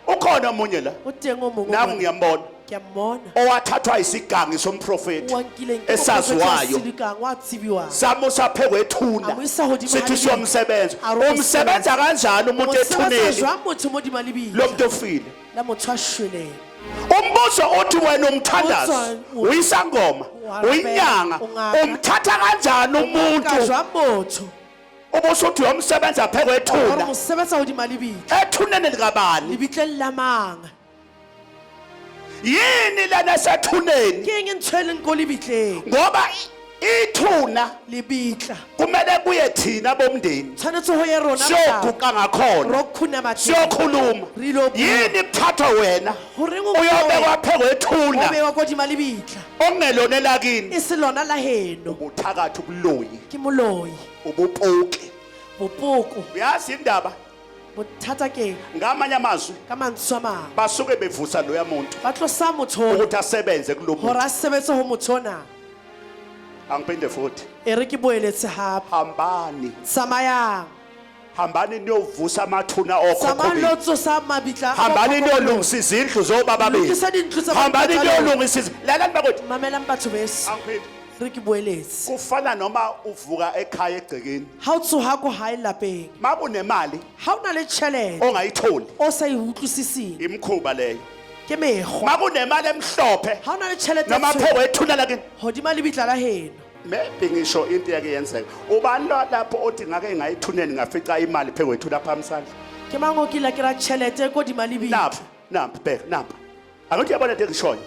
ukhona omunye la
o teng o mongwe
nami
mo-
ngiyambona
ke a mmona
owathathwa isigangi somprofeti
o ankileng
esaziwayo
silikang wa tsibiwang
samusa phekwe ethuna
Amoisa hodimo
sithi
ha
siyomsebenza
A re o
umsebenza kanjani umuntu
sebetsa
ethuneni
jwang motho mo dima lebile
lo muntu ofile
la motho a shweleng
umbuzo uthi wena umthandazi
Umbuzo-
uyisangoma
Ungapela,
uyinyanga
ungapha.
umthatha kanjani
ka
umuntu
jwang motho
ubusuthi uyomsebenza phekwe
gore
ethuna
mosebetsa hodima lebile
ethuneni likabani
lebitleng la mang
yini lana sethuneni
ke eng ntho e leng ko lebitleng
ngoba ithuna
lebitla
kumele kuye thina bomndeni
tshwanetse ho ye rona
siyoguqa ngakhona
ro khunama
siyokhuluma
Rilo bua.
yini kuthathwa wena
Horeng o
uyobekwa phe kwethuna
obe wa kodima lebitla
ongelonela kini
e se lona la heno
ubuthakathi ubuloyi
ke moloi
ubupoki
bopoko
uyazi indaba
bothata ke
ngamanye amazwi
ka mantswe a mang
basuke bevusa loya muntu
ba tlosa motho ona
ukuthi asebenze kulo
hore
muntu
a sebetse ho motho ona
angiphinde futhi
e re ke boeletse hape
hambani
tsamayang
hambani niyovusa amathuna okhokho
tsamayang
benu
lo tsosa mabitla a
hambani
bokhokho
niyolungisa izindlu zobaba benu
Lokisa dintlo tsa
hambani
bana ba
niyolungisa lalani bakwethu
mamelang batho beso
angiphinde
re ke boeletse
kufana noma uvuka ekhaya egcekeni
ha o tsoha ko hae lapeng
makunemali
ha o na le tjhelete
ongayitholi
o sa e utlwisising
imkhuba leyo
ke mekgwa
makunemali emhlophe
ha o na le tjhelete
noma phe kwethuna lakini
hodima lebitla la heno
maybe ngisho into yake yenzeka ubani lapho othi ngake ngayithuneni ngafica imali phe kwethuna phambi sandla
ke mango ke la ke ra tjhelete ko dima lebitla
napha bheka napha akuthi yabona into engishoyo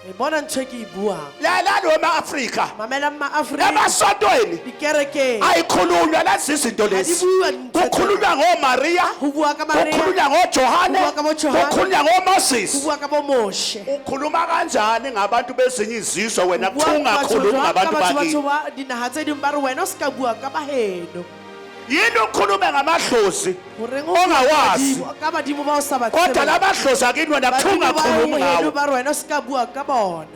e bona ntho e ke e buang
lalani wema-afrika
mamela ma-afrika
emasontweni
dikerekeng
ayikhulunywa lezi izinto lezi
Ha di bua ntho tse-
kukhulunywa ngomariya
ho bua ka Maria
kukhulunywa ngojohane
Kukhulunywa ka boJohane.
kukhulunywa
ho
ngomoses
bua ka bo Moshe
ukhuluma kanjani ngabantu bezinye izizwe wena
Ho bua ka batho
ungakhulumi
jwang ka
ngabantu
batho
bakini
ba dinaha tse ding ba re wena o se ka bua ka baheno
yini ukhulume ngamadlozi
horeng
ongawazi
ka badimo ba o sa ba
kodwa
tsebeng.
labadlozi akini wena
Badimo ba
ungakhulumi
heno
ngawo
ba re wena o se ka bua ka bona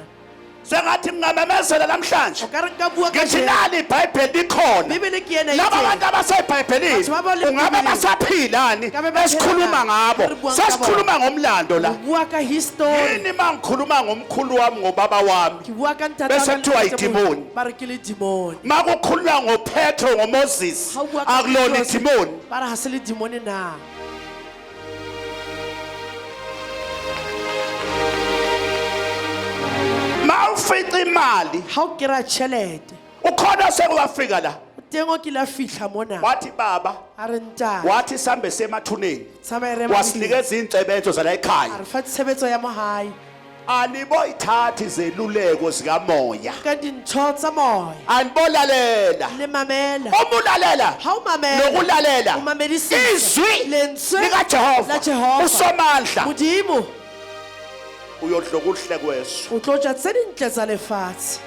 sengathi ngingamemezela namhlanje
o ka re nka bua ka
ngithi
jeno.
nali ibhayibheli likhona
Bibele ke ena e
laba
teng.
bantu abasebhayibhelini
Batho ba ba le
ungabe
Bibeleng.
basaphilani
Ngabe ba
esikhuluma
phela na?
ngabo
Re buang ka
sesikhuluma ngomlando la
Ke bua ka history
yini mangikhuluma ngomkhulu wami ngobaba wami
ke bua ka ntata
Bese
wa ka
kuthiwa
le ntate
idimoni.
moholo. Ba re ke le dimoni
makukhulunywa ngopetro ngomoses
Ha o bua ka
akulona
Petros,
idimoni
ba re ha se le dimoni na
mawufica imali
ha o kera tjhelete
ukhona sekuwafika la
o teng o kile a fihla mona
wathi baba
a re ntate
wathi sambe semathuneni
tsamaya re
wasinikeza iy'nsebenzo zala
a
ekhaya
re fa tshebetso ya mohae
aniboyithathi zeluleko zikamoya
ka dintho tsa moya
anibolalela
le mamela
umulalela
ha o mamela
nokulalela
o mamedisisa
izwi
lentswe
likajehova
la Jehova.
usomandla
modimo
uyodloka uhle kweso
o tlo tja tse dintle tsa lefatshe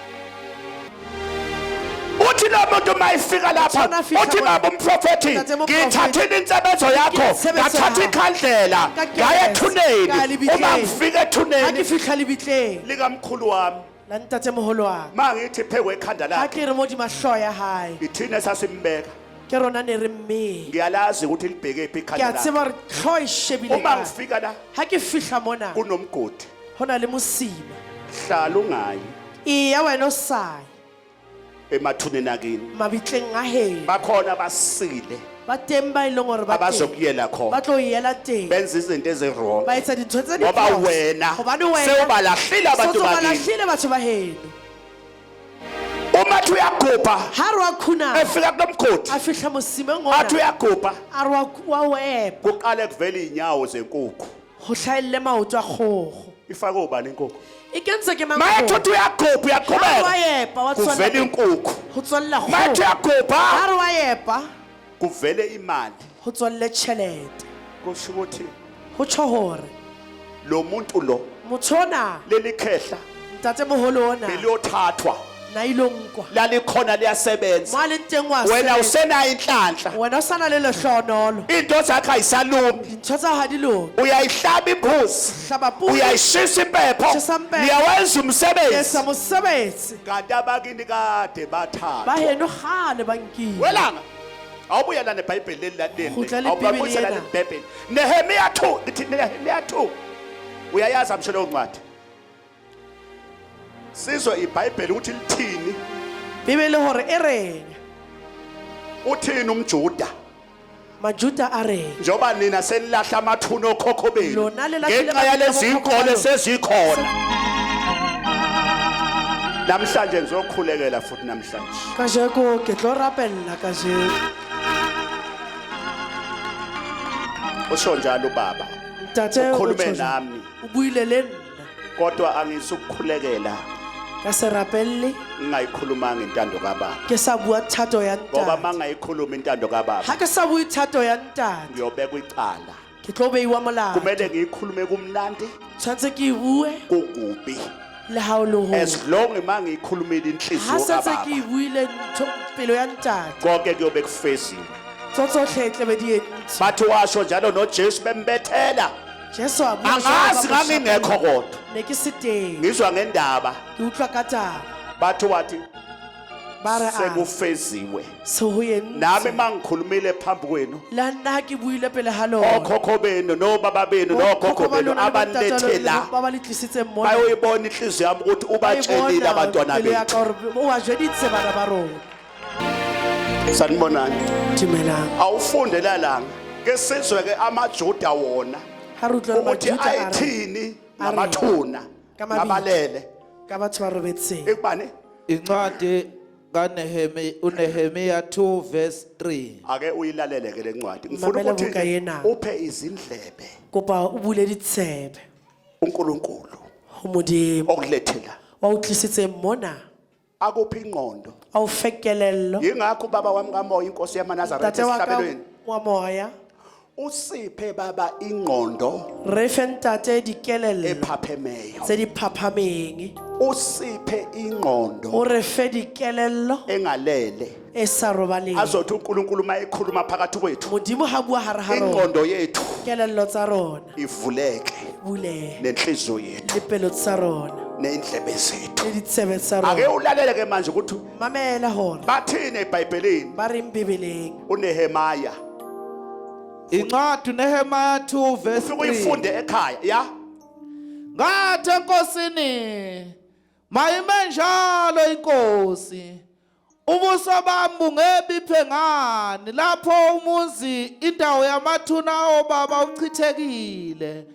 uthi lo muntu mayifika lapha
Uthona fihla
uthi
bona.
baba umprofethi
Ntate moprofethi.
ngithathile insebenzo yakho
Insebenzo
ngathatha
yakho.
ikhandlela
Ka
ngaya
kerese, ka
ethuneni
lebitleng.
uma ngifika
ha ke
ethuneni
fihla lebitleng
likamkhulu wami
la ntate moholo wa
ma ngithi phe kwekhanda
ha
lakhe
ke re mo dimahlo ya hae
ithina sasimbeka
ke rona ne re mme
ngiyalazi ukuthi libheke phi
ke a
ikhanda lakhe
tseba re tlho e shebile
uma
kae.
ngifika la
ha ke fihla mona
kunomgodi
ho na le mosima
hlala ungayi
eya wena o saye
emathuneni akini
mabitleng a heno
bakhona basile
ba teng ba e leng gore ba teng.
abazokuyela
ba
khona
tlo yela teng
benza izinto ezirong
ba etsa dintho tse
ngoba
diphoso.
wena
Hobane wena
sewubalahlile abantu
sotse o
bakini
balahlile batho ba heno
uma thi uyagubha
ha re wa khuna
efika kulomgodi
a fihla mosimeng
athi
ona
uyagubha
a re wa o epa
kuqale kuvela iy'nyawo zenkukhu
go tlhaelele maoto a kgogo
ifake ubani inkukhu
e kentse ke
mayethi uthi uyagubha
ha re wa
uyaqhubeka
epa wa
kuvela
tswalela
inkukhu
go tswalela
mayethi
kgogo ha
uyagubha
re wa epa
kuvele imali
go tswalle tšhelete
kusho ukuthi
go tsho gore
lo muntu lo
motho ona
leli khehla
ntate moholo ona
beliyothathwa
na ilo nkwa
lalikhona liyasebenza
mo a leng teng wa
wena
sebetsa.
usenayo inhlanhla
wena o sa na le lehlonolo
into zakho ayisalumi
dintho tsa ga di loke
uyayihlaba imbuzi
hlaba pula
uyayishisa impepho
Shisa impepho.
niyawenza umsebenzi
etsa mosebetsi
kanti abakini kade
ba
bathatha
heno gale ba nkile
welanga awubuyela nebhayibheli leli
Kgutla le
awubuyela
Bibele ena.
nebhayibheli Nehemiya 2 ngithi Nehemiya 2 uyayazi amshelo ncwadi sizwe ibhayibheli ukuthi lithini
bibele gore e reng
uthini umjuda
majuda a reng
njoba nina selilahla amathuna okhokho benu
Lona lilahlile
ngenxa yalezi
amathuna okhokho
inkole
benu.
sezikhona namhlanje ngizokhulekela futhi namhlanje
kajeko ke tlo rapella kajeko
usho njalo ubaba
ntate o
ukhulume
tjho jwalo.
nami
o buile le nna
kodwa angisukukhulekela
ka se rapelle
ngingayikhulumanga intando kababa
ke sa bua thato ya
ngoba
ntate
mangayikhuluma intando kababa
ha ke sa bue thato ya ntate
ngiyobeka icala
ke tlo beiwa molao
kumele ngiyikhulume kumnandi
tshwantse ke e bue
kukubi
le ha o le ho
as long mangiyikhulumile
ha
inhliziyo
setse ke
kababa
e buile ntho pelo ya ntate
konke kuyobe kufesiwe
tsotsohle e tlebe di entse
bathi washo njalo noJesu bembethela
jesu a bua
angazi
jwalo ka
ngangingekho
moshapelo.
kodwa
ne ke se teng
ngizwa ngendaba
ke utlwa ka taba
bathi wathi
ba re a
sekufeziwe
se ho
nami
entse
mangikhulumile phambi kwenu
la nna ha ke buile pele ha lona
okhokho benu nobaba benu nogogo benu abanilethela
ba ba le tlisitse mmono
bayoyibona inhliziyo yami ukuthi ubatshelile abantwana bethu
o a jweditse bana ba rona
sanibonani
dumelang
awufunde lalanga ngesizwe ke amaJuda wona
ha re utlwa
ukuthi
majuda a re
ayithini ngamathuna
Ka mabili.
ngabalele
ka batho ba robetseng
ekubani
Incwadi uNehemiya 2 verse 3.
ake uyilalele ke lencwadi ngifuna
Mamela
ukuthi
buka yena.
uphe izindlebe
kopa o bule ditsebe
uNkulunkulu
ho modimo
okulethela
wa o tlisitse mona
akuphi ingqondo
a o fekelello
yingakho baba wami kaMoya inkosi yamaNazaretha
tate wa ka
esihlabelweni
wa moya
usiphe baba ingqondo
re fe ntate dikelello
ephaphemeyo
tse di phaphameng
usiphe ingqondo
o re fe dikelello
engalele
e sa robaleng
azothi uNkulunkulu mayekhuluma phakathi kwethu
modimo ha bua hare ha rona
ingqondo yethu
kelello tsa rona
ivuleke
bule
nenhliziyo yethu
le pelo tsa rona
neindlebe zethu
le ditsebe tsa
ake
rona
ulalele ke manje ukuthi
mamela hore
bathini eBhayibhelini
ba reng bibeleng
uNehemaya
Incwadi uNehemiya 2 verse
ufike
3.
uyifunde ekhaya ya
Ngathi enkosini mayime njalo inkosi ubuso bami bungebiphe ngani lapho umuzi indawo yamathuna obaba uchithekile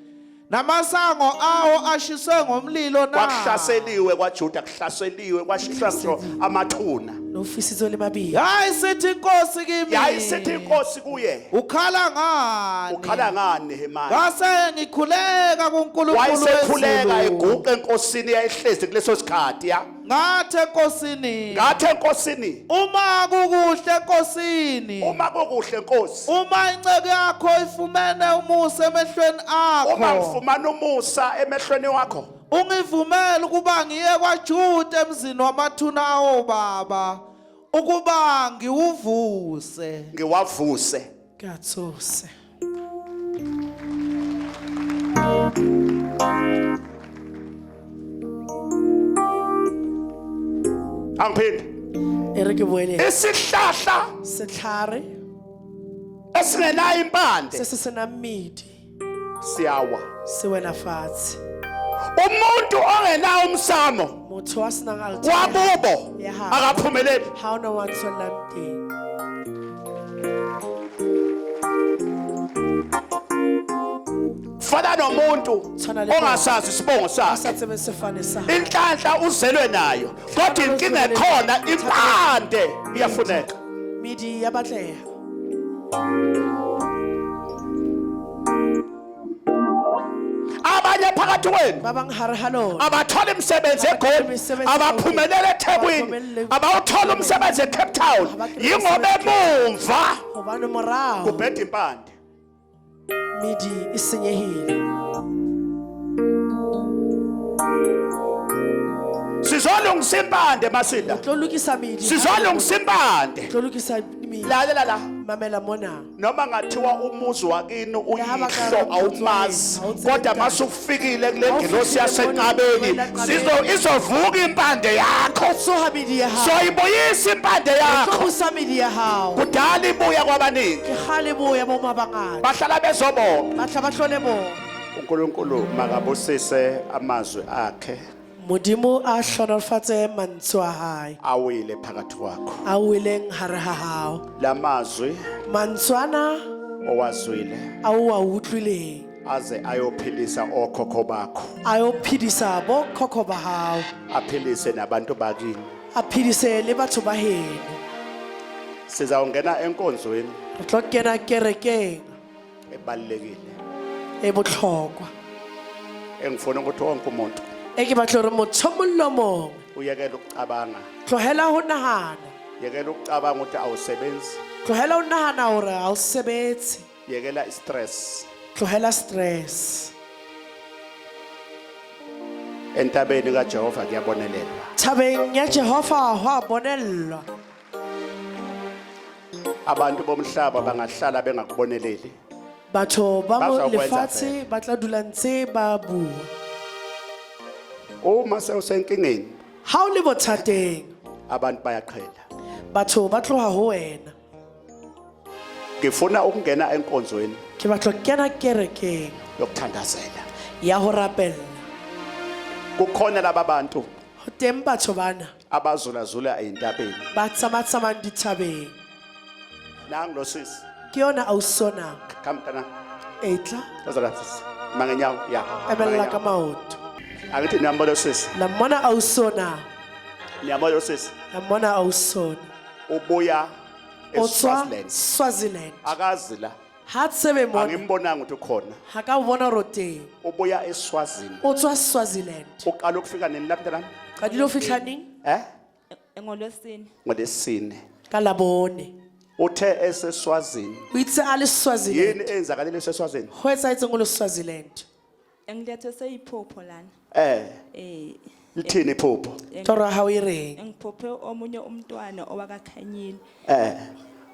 namasango awo ashiswe ngomlilo na
kwahlaseliwe kwaJuda kuhlaseliwe kwashiswa ngisho amathuna
nofisizo le mabili
hayi sithi inkosi kimi
yayisithi inkosi kuye
ukhala ngani
ukhala ngani Nehemaya
ngase ngikhuleka kuNkulunkulu
wayesekhuleka
wezulu
eguqa enkosini yayihlezi kuleso sikhathi ya
ngathi enkosini
ngathi enkosini
uma kukuhle enkosini
uma kukuhle nkosi
uma inceke yakho ifumene umusa emehlweni
uma
akho
ngifumana umusa emehlweni wakho
ungivumele ukuba ngiye kwaJuda emzini wamathuna obaba ukuba ngiwuvuse
ngiwavuse
katsose
angiphinde
ere ke boele
isihlahla
setlhare
esingenayo impande
se se sena mmidi
siyawa
se wela fatshe
umuntu ongenawo umsamo
motho wa senang altar
wakubo
ya hao
akaphumeleli
ha ona wa tswelang teng
fana nomuntu
Tshwana le
ongasazi isibongo
a sa
sakhe
tsebe sefane sa
inhlanhla uzelwe nayo kodwa inkinga ekhona impande iyafuneka
midi ya batleha
abanye phakathi kwenu
ba bang hare ha lona
abathola imisebenzi egoli abaphumelele eThekwini abawuthola umsebenzi eCape Town yingoba emumva
hobane morao
kubheda impande
midi e senyehile
sizolungisa impande masinda
tlo lokisa midi
sizolungisa impande
tlo lokisa midi
lalela la
mamela mona
noma ngathiwa umuzi wakini
Lahaba
uyihlo
ka-
awumazi
awutsele
kodwa
mntana.
masukufikile kule ngilosi
Awufikile
yasenqabeni
bona wena
izovuka impande yakho
soha midi ya hao
soyibuyisa impande
tlo
yakho
busa midi ya hao
kudala ibuya kwabaningi
ke gale boya mo mabangata
bahlala bezobonga
batla ba tlole bona
uNkulunkulu makabusise amazwi akhe
modimo a hlonolofatse mantswe a hae
awile phakathi kwakho
a weleng hare ha hao
lamazwi
mantswana
owazwile
a o a utlwileng
aze ayophilisa okhokho bakho
a yo phedisa bo khokho ba hao
aphilise nabantu bakini
a phedise le batho ba heno
sizawungena enkonzweni
re tlo kena kerekeng
ebalekile
e botlhokwa
engifuna ukuthi wonke umuntu
e ke batla gore motho mollo mongwe
uyekela ukucabanga
tlohela ho nahana
yekela ukucabanga ukuthi awusebenzi
tlohela ho nahana hore ha o sebetse
yekela istress
tlohela stress
entabeni kaJehova kuyabonelelwa
thabeng ya Jehova ho a bonellwa
abantu bomhlaba bangahlala bengakuboneleli
batho ba mo
Bazokwenza
lefatshe ba tla dula ntse ba bua
uma sewusenkingeni
ha o le bothateng
abantu bayaqhela
batho ba tloha ho wena
ngifuna ukungena enkonzweni
ke batlo kena kerekeng
yokuthandazela
ya ho rapella
kukhona laba bantu
ho teng batho bana
abazulazula eintabeni
ba tsamatsamang dithabeng
nangu lo sisi
ke yona ausona
kamntana
etla
tazalathisi mangenyawo ya
emella ka maoto
angithi niyambona lo sisi
la mona ausona
niyambona lo sisi
la mona ausona
ubuya
otswa
eSwaziland
Swaziland
akazi la
ha tsebe mona
angimbonanga ukuthi ukhona
ha ka bona roteng
ubuya eSwazini
otswa Swaziland
uqala ukufika nini lapha mntanami
ka dilo fihlaneng
engolwesine
ngolesine
ka labone
uthe eseswazini
o itse a le Swaziland
yini enzakalile eseswazini
ho etsa etse ngolo Swaziland
engilethe seyiphupho lana
lithini iphupho
tora ha o ireng
engiphuphe omunye umntwana owakakhanyile
eh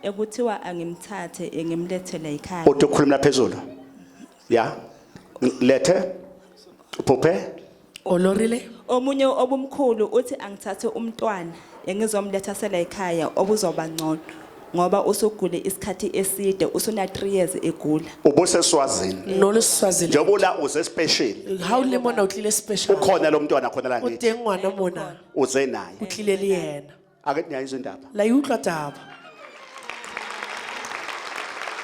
ekuthiwa angimthathe ngimlethele ekhaya
uthi ukhuluma phezulu ya lethe uphuphe
olorile
omunye obumkhulu uthi angithathe umntwana engizomletha sela ekhaya obuzoba ngcono ngoba usugule isikhathi eside usuna 3 years egula
ubuseswazini
no le Swaziland
njengobula uze special
ha o le mona o tlile special
ukhona lo mntwana khona la
o
ngithi
teng ngwana mona
uze naye
o tlile le yena
ake niyayizwa indaba
la iutlwa taba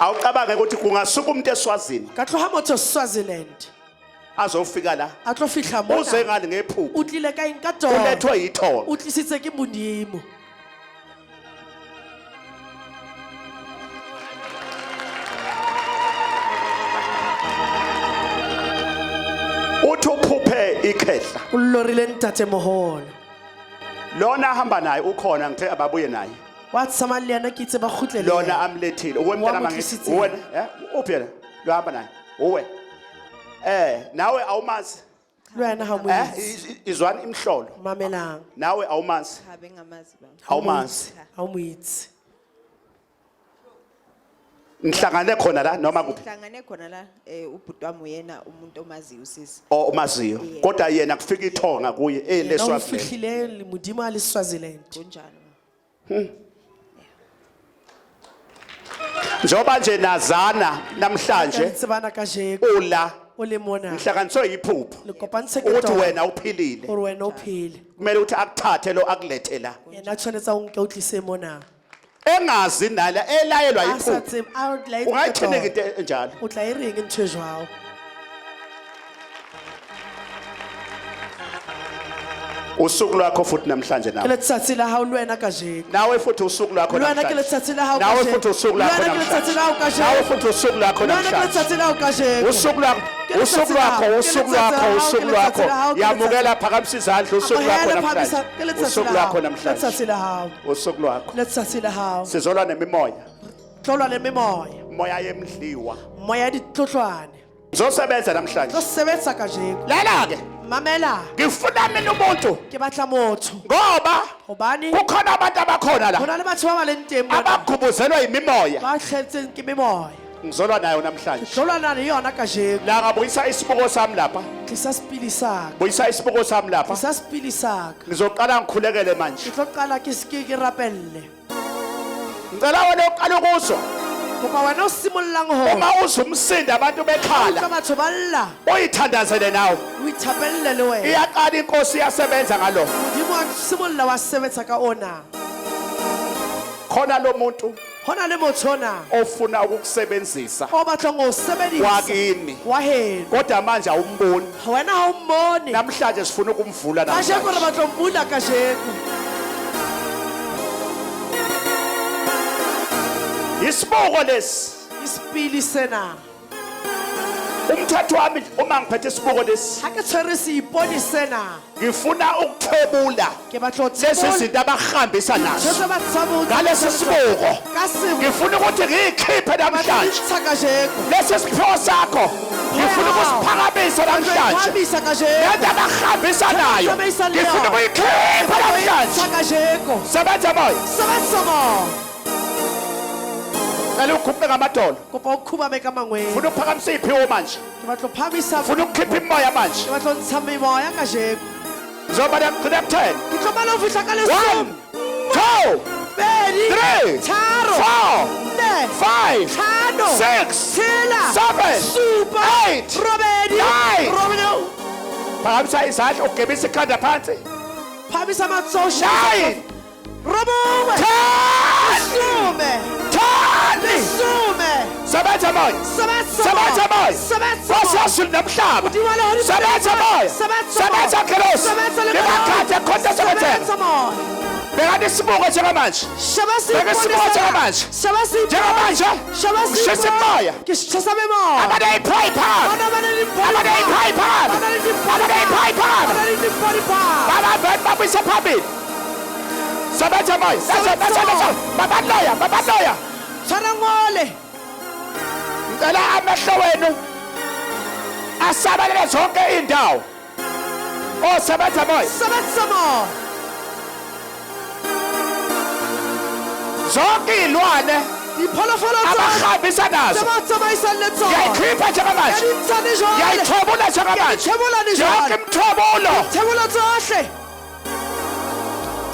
awucabange ukuthi kungasuka umuntu eswazini
ka tloha motho Swaziland
azofika la
a tlo fihla
uze
mona
ngani ngephupho
o tlile ka eng ka tona
ulethwe yithonga
o tlisitse ke modimo
uthi uphuphe ikhehla
o lorile ntate moholo
lona ahamba naye ukhona ngithe ababuye naye
wa tsamang le yena ke itse ba kgutlele
lona amlethile ukwemntana
Wa
mangithi
motlisitseng.
wena uphi yena lo hamba naye uwe nawe awumazi
le wena ha mo
izwani imhlolo
mamelang
nawe awumazi
cha bengamazi baba
awumazi
ha mo itse
nihlangane khona la noma kuphi
Hlangane khona la ubhuti wami uyena umuntu omaziyo usisi.
umaziyo kodwa yena kufika ithonga kuye
yena o
eleswazini
fihlile le modimo a le Swaziland
Kunjalo.
njoba nje nazana namhlanje
ke tsebana ka jeko
ula
o le mona
nhlanganiswe yiphupho
le kopantshe ke
ukuthi
tona
wena uphilile
gore wena o phele
kumele ukuthi akuthathe lo akulethe la
yena tshwanetsa o nke o tlise mona
engazi nala elayelwa
a sa
yiphupho
tsebe a la
ungayitheneka into enjalo
o tla e reng ntho e jwao
usuku lwakho futhi namhlanje
ke
nawe
le tsatsi la hao le wena ka jeko
nawe futhi usuku lwakho
le wena ke le
namhlanje
tsatsi la hao ka
nawe
jeko
futhi usuku
le
lwakho
wena ke le tsatsi la hao ka
namhlanje nawe
jeko
futhi usuku lwakho
le wena ke le
namhlanje
tsatsi la hao ka jeko
usuku lwakho
Ke le
usuku
tsatsi la
lwakho
hao,
usuku
ke le tsatsi
lwakho
la hao,
usuku
ke le tsatsi
lwakho
la hao, ke le
yamukela phakamisa izandla usuku lwakho
Amohela
namhlanje
phamisa, ke le tsatsi
usuku
la hao,
lwakho
ke le
namhlanje
tsatsi la hao
usuku lwakho
le tsatsi la hao
sizolwa nemimoya
tlolwa le memoya
moya yemdliwa
moya ya ditlotlwane
ngizosebenza
tlo
namhlanje
sebetsa ka jeko
lela ke
mamela
ngifuna mina umuntu
ke batla motho
ngoba
gobane
kukhona abantu abakhona
go
la
na le batho ba ba leng teng mona
abagubuzelwa yimimoya
ba tlhetseng ke memoya
ngizolwa nayo namhlanje
tlolwana le yona ka jeko
la ngabuyisa isibuko sami lapha
tlisa sepili saka
buyisa isibuko sami lapha
tlisa sepili saka
ngizoqala ngikhulekele
ke
manje
tlo qala ke rapelle
ngicela wena uqala ukuzwa
kopa wena o simollang go
uma uzwa umsindo abantu
ka
bekhala
batho ba lla
uyithandazele nawe
o ithapelle le wena
iyaqala inkosi iyasebenza ngalo
modimo wa simolola wa sebetsa ka ona
khona lo muntu
go na le motho ona
ofuna ukukusebenzisa
o batlang go sebedisa
wakini
wa heno
kodwa manje awumboni
wena ga o mmone
namhlanje sifuna ukumvula
ka jeko re
namhlanje
batlo mbula ka jeko
isibuko lesi
isipili sena
umthetho wami uma ngiphethe isibuko lesi
Ha ke tshwere seipone sena.
ngifuna ukuthwebula
Ke batla ho
lezi
tsebola.
zinto abahambisa nazo
Se ba tsabo.
ngalesi sibuko
Ka sebo.
ngifuna ukuthi ngiyikhiphe namhlanje
Sakajeko.
lesi siphiwo sakho ngifuna ukusiphakamisa namhlanje
Habisa kajeko.
lento abahambisa nayo ngifuna ukuyikhipha namhlanje
Sakajeko.
sebenza moya
Sabasamo.
cela ukhuphe ngamadolo
Kopa ukhuba meka mangwe.
ufuna ukuphakamisa iy'phiwo manje
Ke batla ho phamisa.
ufuna ukukhipha imimoya manje
Ke batla ho ntsha memoya kajeko.
njengoba ngigcina ku-10
Ke tlo bala ho fihla ka
1
lesome.
2
Pedi.
3
Tharo.
4
Ne.
5
Hlano.
6
Tshela.
7
Supa.
8
Robedi.
9
Robedi.
phakamisa izandla ugebisa ikhanda phansi
Phamisa matsosha.
9
Robongwe.
10
Sume.
10
Sume.
sebenza moya sebenza moya wasasuli nomhlaba sebenza moya sebenza ngelosi ngemakhanda ekhonta sebenzela bekani isibuko njengamanje beka isibuko njengamanje njengamanje ushisa imoya abaneyiphayiphana abaneyiphayiphana abaneyiphayiphana babaveni babuyise phambili sebenza moya babaloya
Tshwarangole.
ngicela amehlo wenu asabalele zonke indawo osebenza moya
Sabasamo.
zonke iy'lwane
Dipholofolo
abahambisa nazo
tsamaisa le tsona.
ngiyayikhipha njengamanje
Ya di ntshane jwale.
ngiyayithobula njengamanje
Thebola di
yonke
jwale.
imthobulo
Thebola tsohle.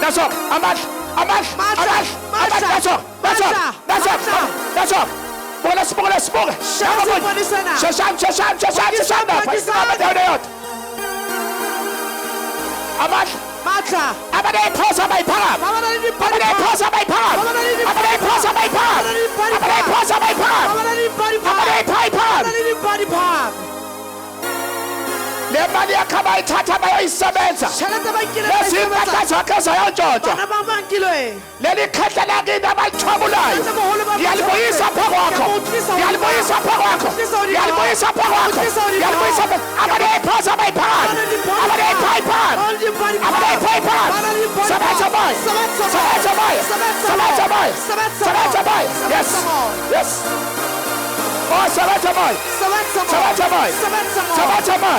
naso amandla sibuke amandla
Matla.
abaneyiphosa abayiphakama
Baba na le dipadi.
abaneyiphosa abayiphakama
Baba na le dipadi.
abaneyiphosa abayiphakama
Baba na le dipadi.
abaneyiphosa abayiphakama
Baba na le dipadi.
abaneyiphayiphakama
Baba na le dipadi pa.
le mali yakhe abayithatha bayoyisebenza
Tjhelete ba nkile ba
lezi
sebetsa.
mpahla zakhe zayontshontshwa
Bana ba mankilwe.
leli khehla lakini abalithwabulayo
Tjhelete moholo ba-
ngiyalibuyisa phakwakho ngiyalibuyisa phakwakho ngiyalibuyisa phakwakho ngiyalibuyisa abaneyiphosa abayiphakama abaneyiphayiphakama abaneyiphayiphakama sebenza moya sebenza moya sebenza moya sebenza moya yes yes oh sebenza moya sebenza moya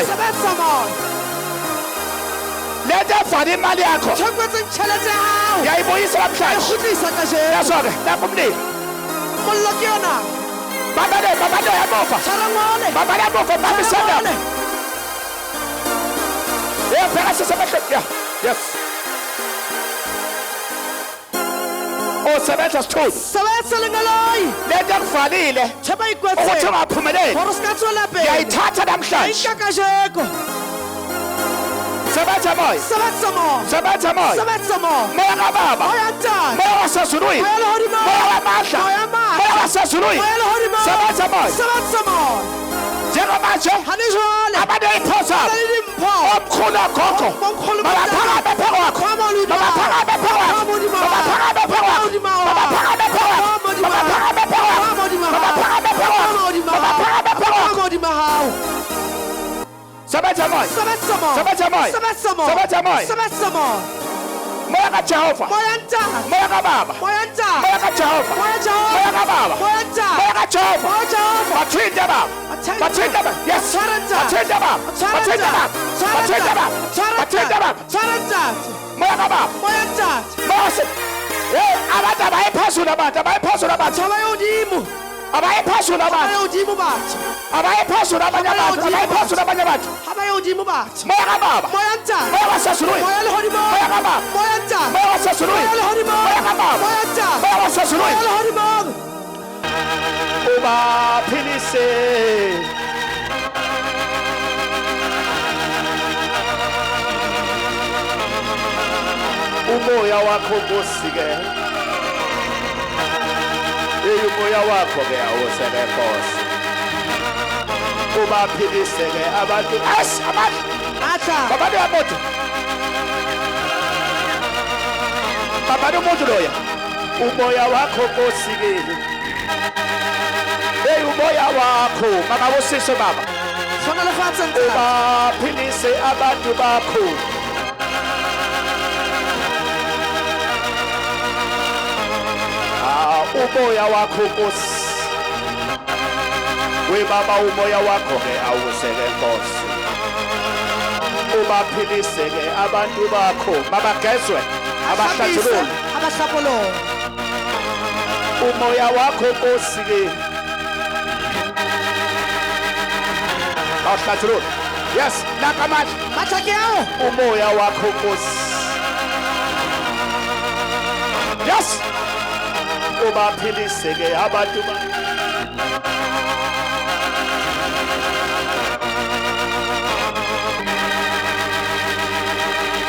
sebenza moya lento evala imali yakho
Tjhekwetseng tjhelete ya hao.
ngiyayibuyisa
E
namhlanje
kgutlisa kajeno.
yasoke lapho umlilo
Mollo ke yona.
babalo yamuva
Tshwarangole.
babalo yamuva babisana
Tshwarangole.
bheka sesemehlweni ya yes osebenza sithuli
Sebetsa lengaloi.
lento ekuvalile
Tjheba
ukuthi
ikwetse.
ungaphumeleli
Hore se ka tswela pele.
ngiyayithatha namhlanje
Nka kajeko.
sebenza moya
Sebetsa mo.
sebenza moya
Sebetsa mo.
moya kababa
Moya ntata.
moya wasezulwini
Moya lehodimo.
moya wamandla
Moya amandla.
moya wasezulwini
Moya lehodimo.
sebenza moya
Sebetsa mo.
njengamanje
Hane jwale.
abaneyiphosa
Bana le dimpho.
omkhulu ogogo
Omkhulu
mabaphakame phekwakho mabaphakame phekwakho mabaphakame phekwakho mabaphakame phekwakho mabaphakame phekwakho mabaphakame phekwakho mabaphakame phekwakho
Modimo hao.
sebenza moya
Sebetsa mo.
sebenza moya
Sebetsa mo.
sebenza moya
Sebetsa mo.
moya kaJehova
Moya ntata.
moya kababa
Moya ntata.
moya kaJehova
Moya Jehova.
moya kababa
Moya ntata.
moya kaJehova
Moya Jehova.
bathinte baba bathinte baba yes bathinte baba bathinte baba bathinte baba bathinte baba moya kababa
Moya ntata.
Mose hey abantu abayiphezulu abantu abayiphezulu abantu
Abayodimo.
abayiphezulu abantu
Abayodimo batho.
abayiphezulu abanye abantu abayiphezulu abanye abantu
Abayodimo batho.
moya kababa
Moya ntata.
moya wasezulwini
Moya lehodimo.
moya kababa
Moya ntata.
moya wasezulwini
Moya lehodimo.
moya kababa
Moya ntata.
moya
Moya
wasezulwini
lehodimo.
ubaphilise umoya wakho kusike umoya wakho ke awusele Nkosi ubaphilise ke abantu abantu
Matla.
babani yamuntu babani umuntu loya umoya wakho Nkosi ke umoya wakho mama wosiso baba
Tshwana le fatshe ntate.
ubaphilise abantu bakho umoya wakho Nkosi webaba umoya wakho ke awuseke Nkosi ubaphilise ke abantu bakho mabagezwe abahlathulule
Abahlapolo.
umoya wakho Nkosi ke awuhlathulule yes nakamandla
Mathaki yawo.
umoya wakho Nkosi yes ubaphilise ke abantu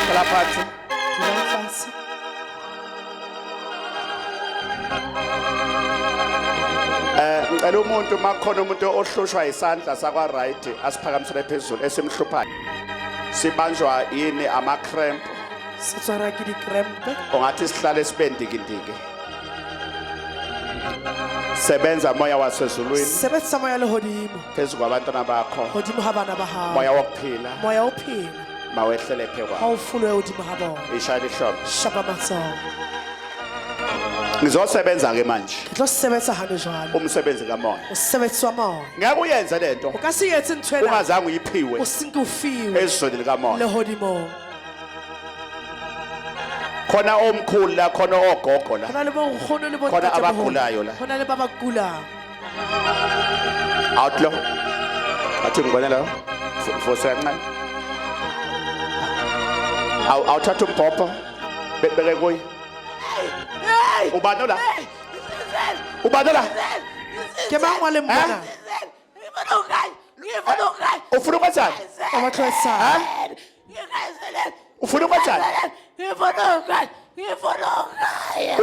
kalaphathe
Dula fatshe.
ngicela umuntu makhona umuntu ohlushwa isandla sakwa right asiphakamisele phezulu esimhluphayo sibanjwa yini ama cramp
Setswara ke di-cramp.
ongathi sihlale sibendikindiki sebenza moya wasezulwini
Sebetsa moya lehodimo.
phezu kwabantwana bakho
Hodimo ha bana ba hao.
moya wokuphila
Moya o phela.
mawehlele
Ha
phekwa
o fulwe hodimo ha bona.
ishaya ihlobo
Shapa matsoho.
ngizosebenza ke manje
Ke tlo sebetsa hane jwale.
umsebenzi kamoya
Mosebetsi wa moya.
ngeke uyenze lento
O ka se etse ntho ena.
ungazange uyiphiwe
O sinke o fiwe
ezizweni likamoya
lehodimo.
khona omkhulu la khona ogogo la
Hona le bo nkgono le bo
Khona
ntatemoholo.
abagulayo la.
Hona le ba ba kulang.
outlaw athi ngibona la futhi kancane awuthatha umbhobho beke kuyi ubani la ubani la
Ke mang wa le mbona?
ufuna ukwenzani
O batlo etsa.
ufuna ukwenzani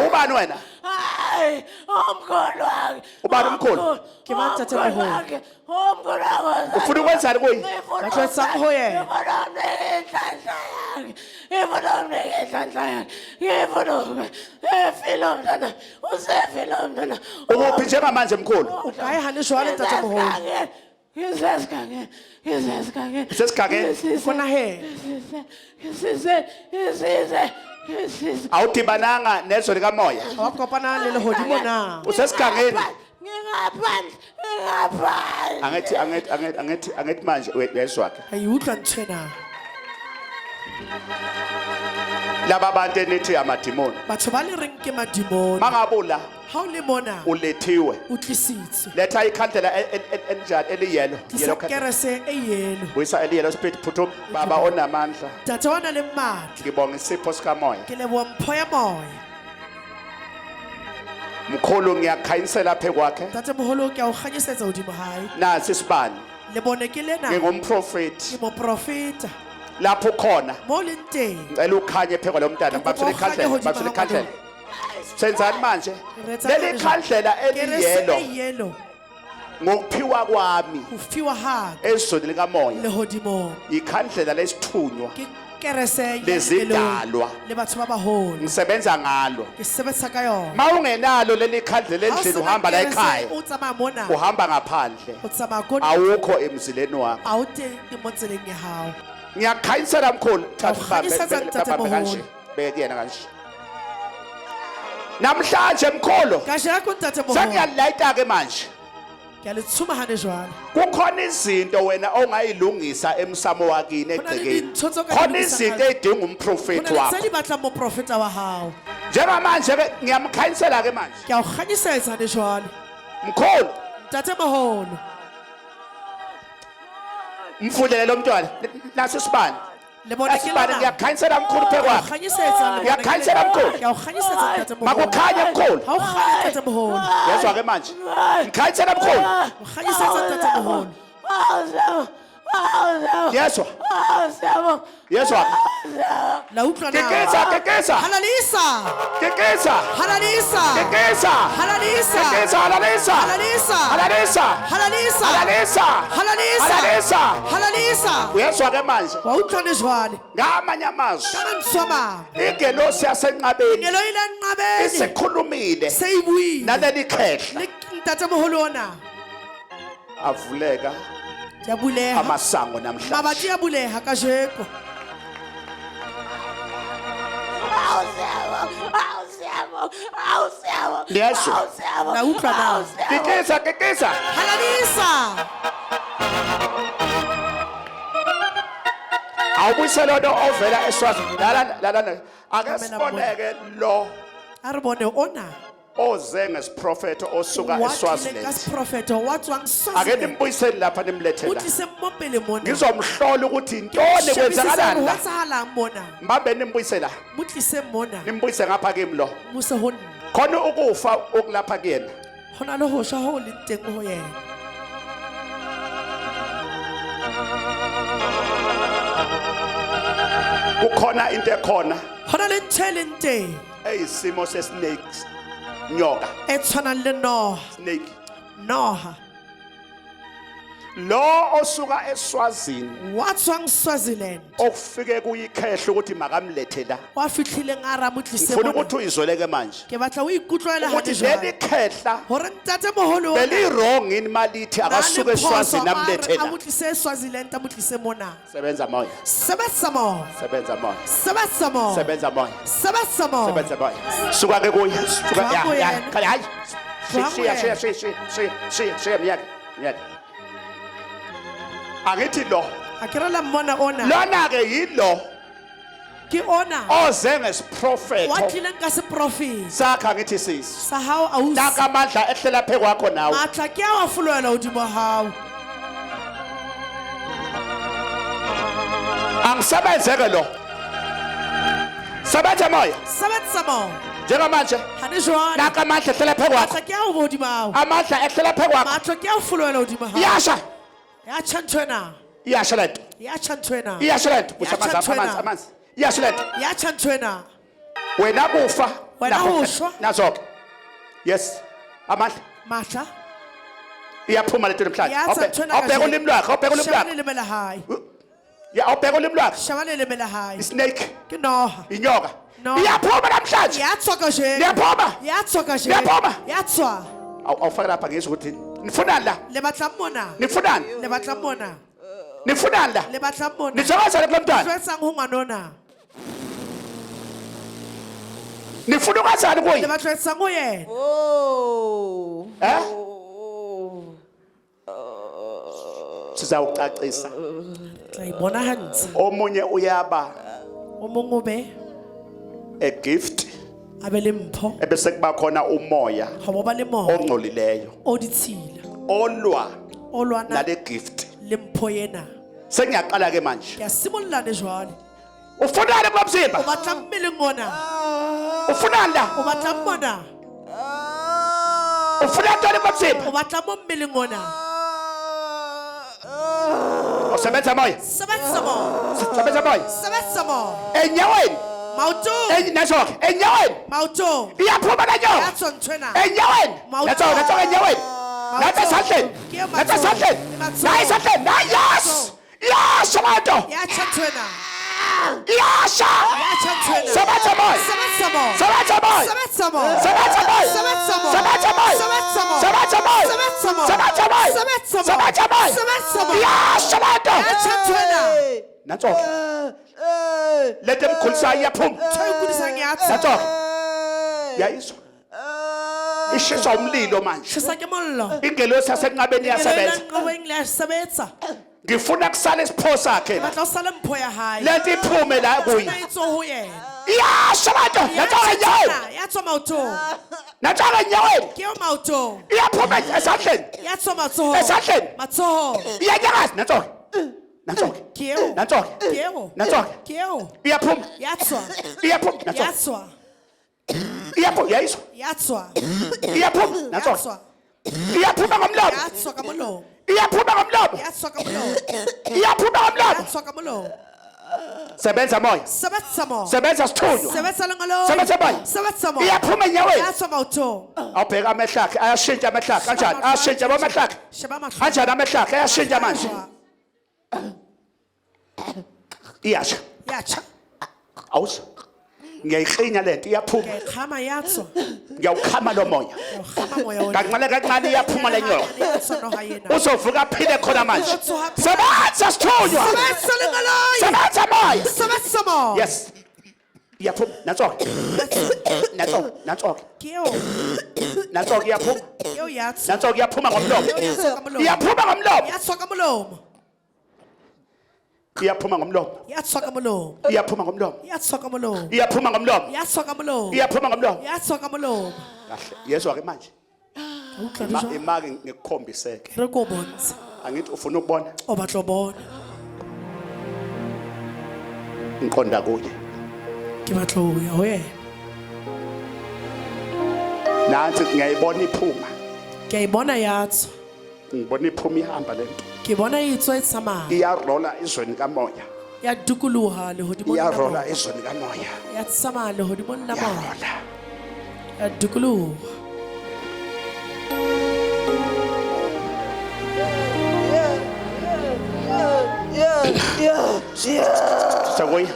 ubani wena ubani umkhulu
Ke mang ntatemoholo?
ufuna ukwenzani kuyi
Batlo etsa ho yena.
ukuphi njengamanje mkhulu
Ukae hane jwale ntatemoholo.
usesigageni
Ufuna he.
awudibananga nezwe likamoya
Wa kopana le lehodimo na.
usesigangeni angithi manje uyezwakhe
Ayi utlwa ntho ena.
laba bantu enithi amadimoni
Batho ba le reng ke madimoni.
mangabula
Ha o le mona
ulethiwe
o tlisitswe.
letha ikhandlela enjani eliyelo
Tlisa kerese e yelo.
uyisa eliyelo speed phuthum baba onamandla
Tate wa na le matla.
ngibonga isipho sikamoya
Ke leboha mpho ya moya.
mkhulu ngiyakhanyisela phe kwakhe
Ntatemoholo ke a o kganyisetsa hodimo hae.
nasi isibani
Le bone ke lena.
ngingumprofeti
Ke moprofeta.
lapho khona
Mo le teng.
ngicela ukhanye phe kwalo mntana babisele ikhandlela babisele ikhandlela senzani manje leli khandlela
Kerese
eliyelo
e yelo.
ngokuphiwa kwami
Ho fiwa ha
ezweni likamoya
lehodimo.
ikhandlela lesithunywa
Ke kerese ya
lezidalwa
le batho ba baholo.
ngisebenza ngalo
Ke sebetsa ka yona.
mawungenalo leli khandlela
Ha o
endlini
sena
uhamba la
kerese,
ekhaya
o tsamaya mona.
uhamba ngaphandle
O tsamaya ko
awukho emzileni wakho
a o teng ke mo tseleng ya hao.
ngiyakhanyisela mkhulu
Awukhanyisela ntatemoholo.
kanje beke kuyena kanje namhlanje mkhulu
Kahle yakho ntatemoholo.
sengiyalayita ke manje
Ke a le tshuma hane jwale.
kukhona izinto wena ongayilungisa emsamo wakini
Ho na le
egcekeni
dintho tseo o ka di
khona
lungisang
izinto
ka-
edinga
Ho
umprofeti
na le tse
wakho
di batlang moprofeta wa hao.
njengamanje ke ngiyamkhanyisela ke manje
Ke a o kganyisetsa hane jwale.
mkhulu
Ntatemoholo.
mfundele lo mntwana naso isibani
Le bone ke
asibani
lena.
ngiyakhanyisela mkhulu phe
Ke a o
kwakhe
kganyisetsa le bone ke
Ngiyakhanyisela
lena.
mkhulu.
Ke a o kganyisetsa ntatemoholo.
makukhanye mkhulu
Ha o kganye ntatemoholo.
yezwa ke manje ngikhanyisela mkhulu
O kganyisetsa ntatemoholo.
yezwa yezwa
La utlwa na.
kekesa kekesa
Halalisa.
kekesa
Halalisa.
kekesa
Halalisa.
kekesa halalisa
Halalisa.
halalisa
Halalisa.
halalisa
Halalisa.
halalisa
Halalisa.
uyezwa ke manje
Wa utlwa ne jwale.
ngamanye amazwi
Kana ntshwama.
ingelosi yasenqabeni
Ngelo ile nqabeni.
isikhulumile
Seyibuile.
naleli khehla
Le ntatemoholo ona.
avuleka
Diabuleha.
amasango namhlanje
Mabati a buleha kajeko.
liyezwa
Na utlwa na.
kikisa
Halalisa.
awubuyisela lo ovela eSwazini lala ake siboneke lo
A re bone ona.
oze ngesiprofeto osuka
Wa tlileng ka
eSwaziland
seprofeto wa tswang
ake
Swaziland.
nimbuyiseli lapha nimlethela
Utlise mo pele mona.
ngizomhlola ukuthi intoni kwenzakalani la
Whatsahalang mona.
mbambe nimbuyisela
Mutlise mona.
nimbuyise ngapha kimi lo
Muse ho nna.
khona ukufa okulapha kuyena
Hona le ho shwa ho le teng ho yena.
kukhona into ekhona
Hona le ntho e leng teng
eyisimo sesnakes nyoka
e tshwanang le Noha.
snake
Noha.
lo osuka eSwazini
Wa tswang Swaziland.
okufike kuyikhehla ukuthi makamlethe la
Wa fihlileng a ra mutlise
ufuna
mona.
ukuthi uyizweleke manje
Ke batla o ikutlwele ha
ukuthi leli khehla
hore ntate moholo
beli wrong in malithi akasuke eSwazini amlethe
a
la
mutlise Swaziland a mutlise mona.
sebenza moya
Sebetsa mo.
sebenza moya
Sebetsa mo.
sebenza moya
Sebetsa mo.
sebenza moya suka ke kuye suka
Jwang ho
ya
yena.
kale hayi
Jwang ho yena.
shiya miyake angithi lo
A ke re la mmona ona.
lona ke yilo
Ke ona.
oze
Wa
ngesiprofeto
tlileng ka seprofeti.
sakha ngithi sisi
Sa hao ausi.
taka amandla ehlela phe kwakho nawe
Matla ke a wa foloela hodimo hao.
angisebenzeke lo sebenza moya
Sebetsa mo.
njengamanje
Ha ne jwale.
taka amandla ehlela phe kwakho
Matla ke a ho hodimo hao.
amandla ehlela phe kwakho
Matla ke a ho foloela hodimo hao.
iyasha
Ya chantwena.
iyasha lento
Ya chantwena.
iyasha lento
Ya chantwena.
amanzi iyasha lento
Ya chantwena.
wena kufa
Wena
nakho-
ushwa.
nazo-ke yes amandla
Matla.
iyaphuma lento namhlanje
Ya chantwena.
awubheka ulimi lwakhe awubheka ulimi
Shabane
lwakhe
le mela hae.
ya awubheka ulimi lwakhe
Shabane le mela hae.
isnake
Ke Noha.
inyoka
No.
iyaphuma namhlanje
Ya tswa ka je.
liyaphuma
Ya tswa ka je.
Liyaphuma.
Ya tswa.
awufake lapha ngizwe ukuthi nifunani la
Le batla mona.
nifunani
Le batla mona.
nifunani la
Le batla mona.
nithokozele kulo mntwana
Jwetsang ho ngwanona.
nifuna ukwazani
Le
kuye
batla etsang ho yena.
Oh.
eh sizawucacisa
Tla ibona hantle.
omunye uyaba
O mong o be
a gift
a be le mpho.
ebese kuba khona umoya
Ha mo ba le moya
ongcolileyo
o ditshila.
olwa
O lwana
nale gift
le mpho yena.
sengiyaqala ke manje
Ke a simolla ne jwale.
ufunani kulo
O
mzimba
batla mmeleng ona.
ufunani la
O batla mmona.
ufuna ntoni kulo mzimba
O batla mo mmeleng ona.
usebenza moya
Sebetsa mo.
usebenza moya
Sebetsa mo.
enyaweni
Maotong.
nazo-ke enyaweni
Maotong.
iyaphuma
Ya
nanyoka
tswa ntwena.
enyaweni
Mawuto.
nazo-ke enyaweni nathi esandleni
Ke
nathi
matsoho.
esandleni
Matsoho.
nayi esandleni na yes yasha bantu
Ya chantwena.
yasha
Ya chantwena.
sebenza moya
Sebetsa mo.
sebenza moya
Sebetsa mo.
sebenza moya
Sebetsa mo.
sebenza moya
Sebetsa mo.
sebenza moya
Sebetsa mo.
sebenza moya
Sebetsa mo.
sebenza moya
Sebetsa mo.
yasha bantu
Ya chantwena.
nanzo-ke lento emkhulisayo iyaphuma
Ntho e kudisang ya tswa.
nanzo-ke yayizwa ishiswa umlilo manje
Shisa ke mollo.
ingelosi yasenqabeni iyasebenza
Nqobeng le sebetsa.
ngifuna kusala isipho sakhe
Ke
la
batla o sale mpho ya hae.
lento iphume la kuye
Tsena e tswa ho yena.
iyasha bantu
Ya
nanzo-ke enyaweni
chantwena. Ya tswa maotong.
nanzo-ke enyaweni
Ke o maotong.
iyaphuma esandleni
Ya tswa matsoho.
esandleni
Matsoho.
iyanyakaza nanzo-ke nanzo-ke
Ke o.
nanzo-ke
Ke o.
nanzo-ke
Ke o.
iyaphuma
Ya tswa.
iyaphuma
Ya
nanzo-ke
tswa.
iyaphuma yayizwa
Ya tswa.
iyaphuma
Ya
nanzo-ke
tswa.
iyaphuma ngomlomo
Ya tswa ka molomo.
iyaphuma ngomlomo
Ya tswa ka molomo.
iyaphuma
Ya
ngomlomo
tswa ka molomo.
sebenza moya
Sebetsa mo.
sebenza sithunywa
Sebetsa lengolo.
Sebetsa moya.
Sebetsa mo.
iyaphuma enyaweni
Ya tswa maotong.
awubheka amehlo akhe ayashintsha amehlo akhe kanjani ayashintsha amehlo akhe
Sheba mahlo.
kanjani amehlo akhe ayashintsha manje iyasha
Ya cha.
awuzwa ngiyayikhinya lento iyaphuma
Ngiyayikgama yatswa.
ngiyawukhama lo moya
Ngiyawugama moya wona.
kancane kancane iyaphuma le nyoka
Yatswa no hayena.
uzovuka aphile khona manje sebenza sithunywa
Sebenza lengalayi.
sebenza moya
Sebenza mo.
yes iyaphuma natsoke natsoke
Keo.
natsoke iyaphuma
Keo yatswa.
natsoke iyaphuma ngomlomo
Yatswa kamlomo.
iyaphuma ngomlomo
Yatswa kamlomo.
iyaphuma ngomlomo
Yatswa kamlomo.
iyaphuma ngomlomo
Yatswa kamlomo.
iyaphuma ngomlomo
Yatswa kamlomo.
iyaphuma ngomlomo
Yatswa kamlomo.
kahle yezwa ke manje
Utlwa njalo.
imake ngikukhombiseke
Re ko bontsha.
angithi ufuna ukubona
O batla bona.
ngiqonda kuye
Ke batla ho ya ho yena.
nansi ngiyayibona iphuma
Ke a bona yatswa.
ngibona iphuma ihamba lento
Ke bona e tswa e tsamaya.
iyarola ezweni kamoya
Ya dukuluha le hodimo la
iyarola
moya.
ezweni kamoya
Ya tsamaya le hodimo la moya.
iyarola
Ya dukuluha.
sakuye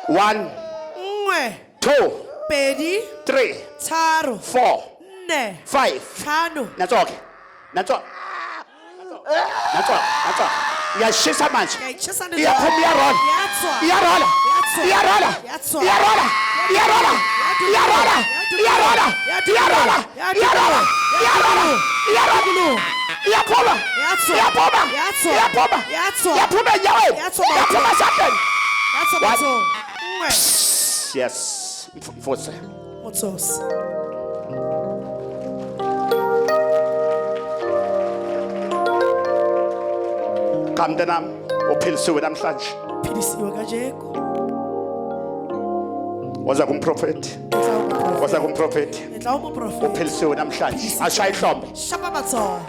1
Nngwe,
2
pedi,
3
tharo,
4
nne,
5
hlano.
natsoke natsoke iyashisa manje
Ke a itjhesa le
iyaphuma iyarola
Yatswa.
iyarola
Yatswa.
iyarola
Yatswa.
iyarola iyarola iyarola iyarola iyarola iyarola iyarola iyarola iyaphuma
Yatswa.
iyaphuma
Yatswa.
iyaphuma
Yatswa.
iyaphuma enyaweni
Yatswa.
iyaphuma esandleni
Yatswa
What?
motho. Nngwe.
yes mfutse
Motsosi.
kamntanami uphilisiwe namhlanje
Philisiwe kajeko.
waza kumprofeti waza kumprofeti
Etla o mo profeta.
uphilisiwe namhlanje ashaya ihlombe
Shapa matsoho.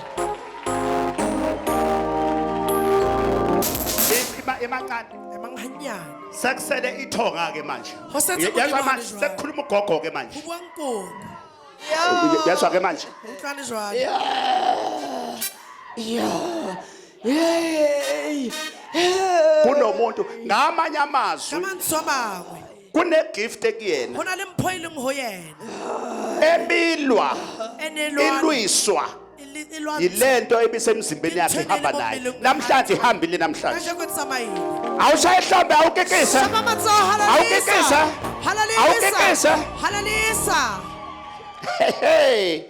emancane
Emanganyane.
sekusele ithonga ke manje
Ho setse
yazwa
kodimane
manje
jwale.
sekukhuluma ugogo ke
Ho
manje
bua nkoko.
yazwa ke manje
Utlwane jwale.
kunomuntu ngamanye amazwi
Ka mantswe a mangwe.
kunegift ekuyena
Ho na le mpho e leng ho yena.
ebilwa
E ne lwa-
ilwiswa
e lwantsha.
yilento ebisemzimbeni yakhe ihamba naye namhlanje ihambile namhlanje
Kajeko tsamaile.
awushaya ihlombe awukekise
Shapa matsoho
Awukekisa.
halalisa.
Awukekisa.
Halalisa.
hey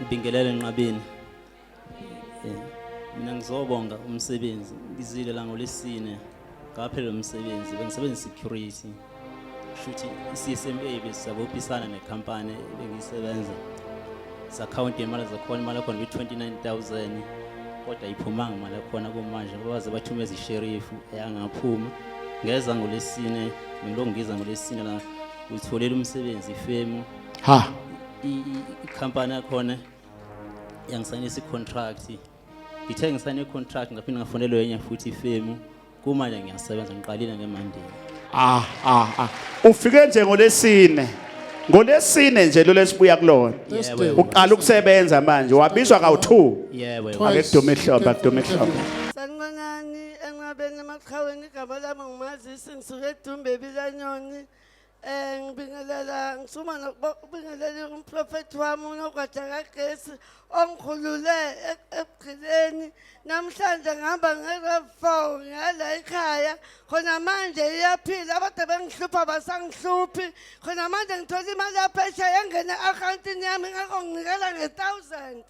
Ngibingelele enqabeni. Mina ngizobonga umsebenzi. Ngizile la ngolesine. Ngaphela umsebenzi bengisebenza security. Shuthi iCSMA besabophisana nekhampani bengisebenza. Account yemali zakhona imali yakhona be29,000 kodwa iphumanga imali yakhona kumanje baze bathumeza isheriff eyangaphuma. Ngeza ngolesine ngilongiza ngolesine la utholela umsebenzi ifemu.
ha
Ikhampani yakhona yangisayinisa icontract ngithe ngisayine icontract ngaphinde ngafonelwa yenye futhi ifemu kumanje ngiyasebenza ngiqalile ngeMonday.
ufike nje ngolesine nje lo lesibuya kulona
Yebo.
uqala ukusebenza manje wabizwa kawu2
Yebo.
ake kudume ihlombe akudume ihlombe
Sanibonani enqabeni emaqhaweni igama lami ngumazisi ngisuke eDumbe eBilanyoni ngibingelela ngisuma nokubingelela umprofeti wami unogwada kagesi ongikhulule ebugqileni namhlanje ngihamba nge-4 ngala ekhaya khona manje iyaphila abade bengihlupha basangihluphi khona manje ngithola imali yaphesheya engene e-akhawuntini yami ngakho nginikela nge-1,000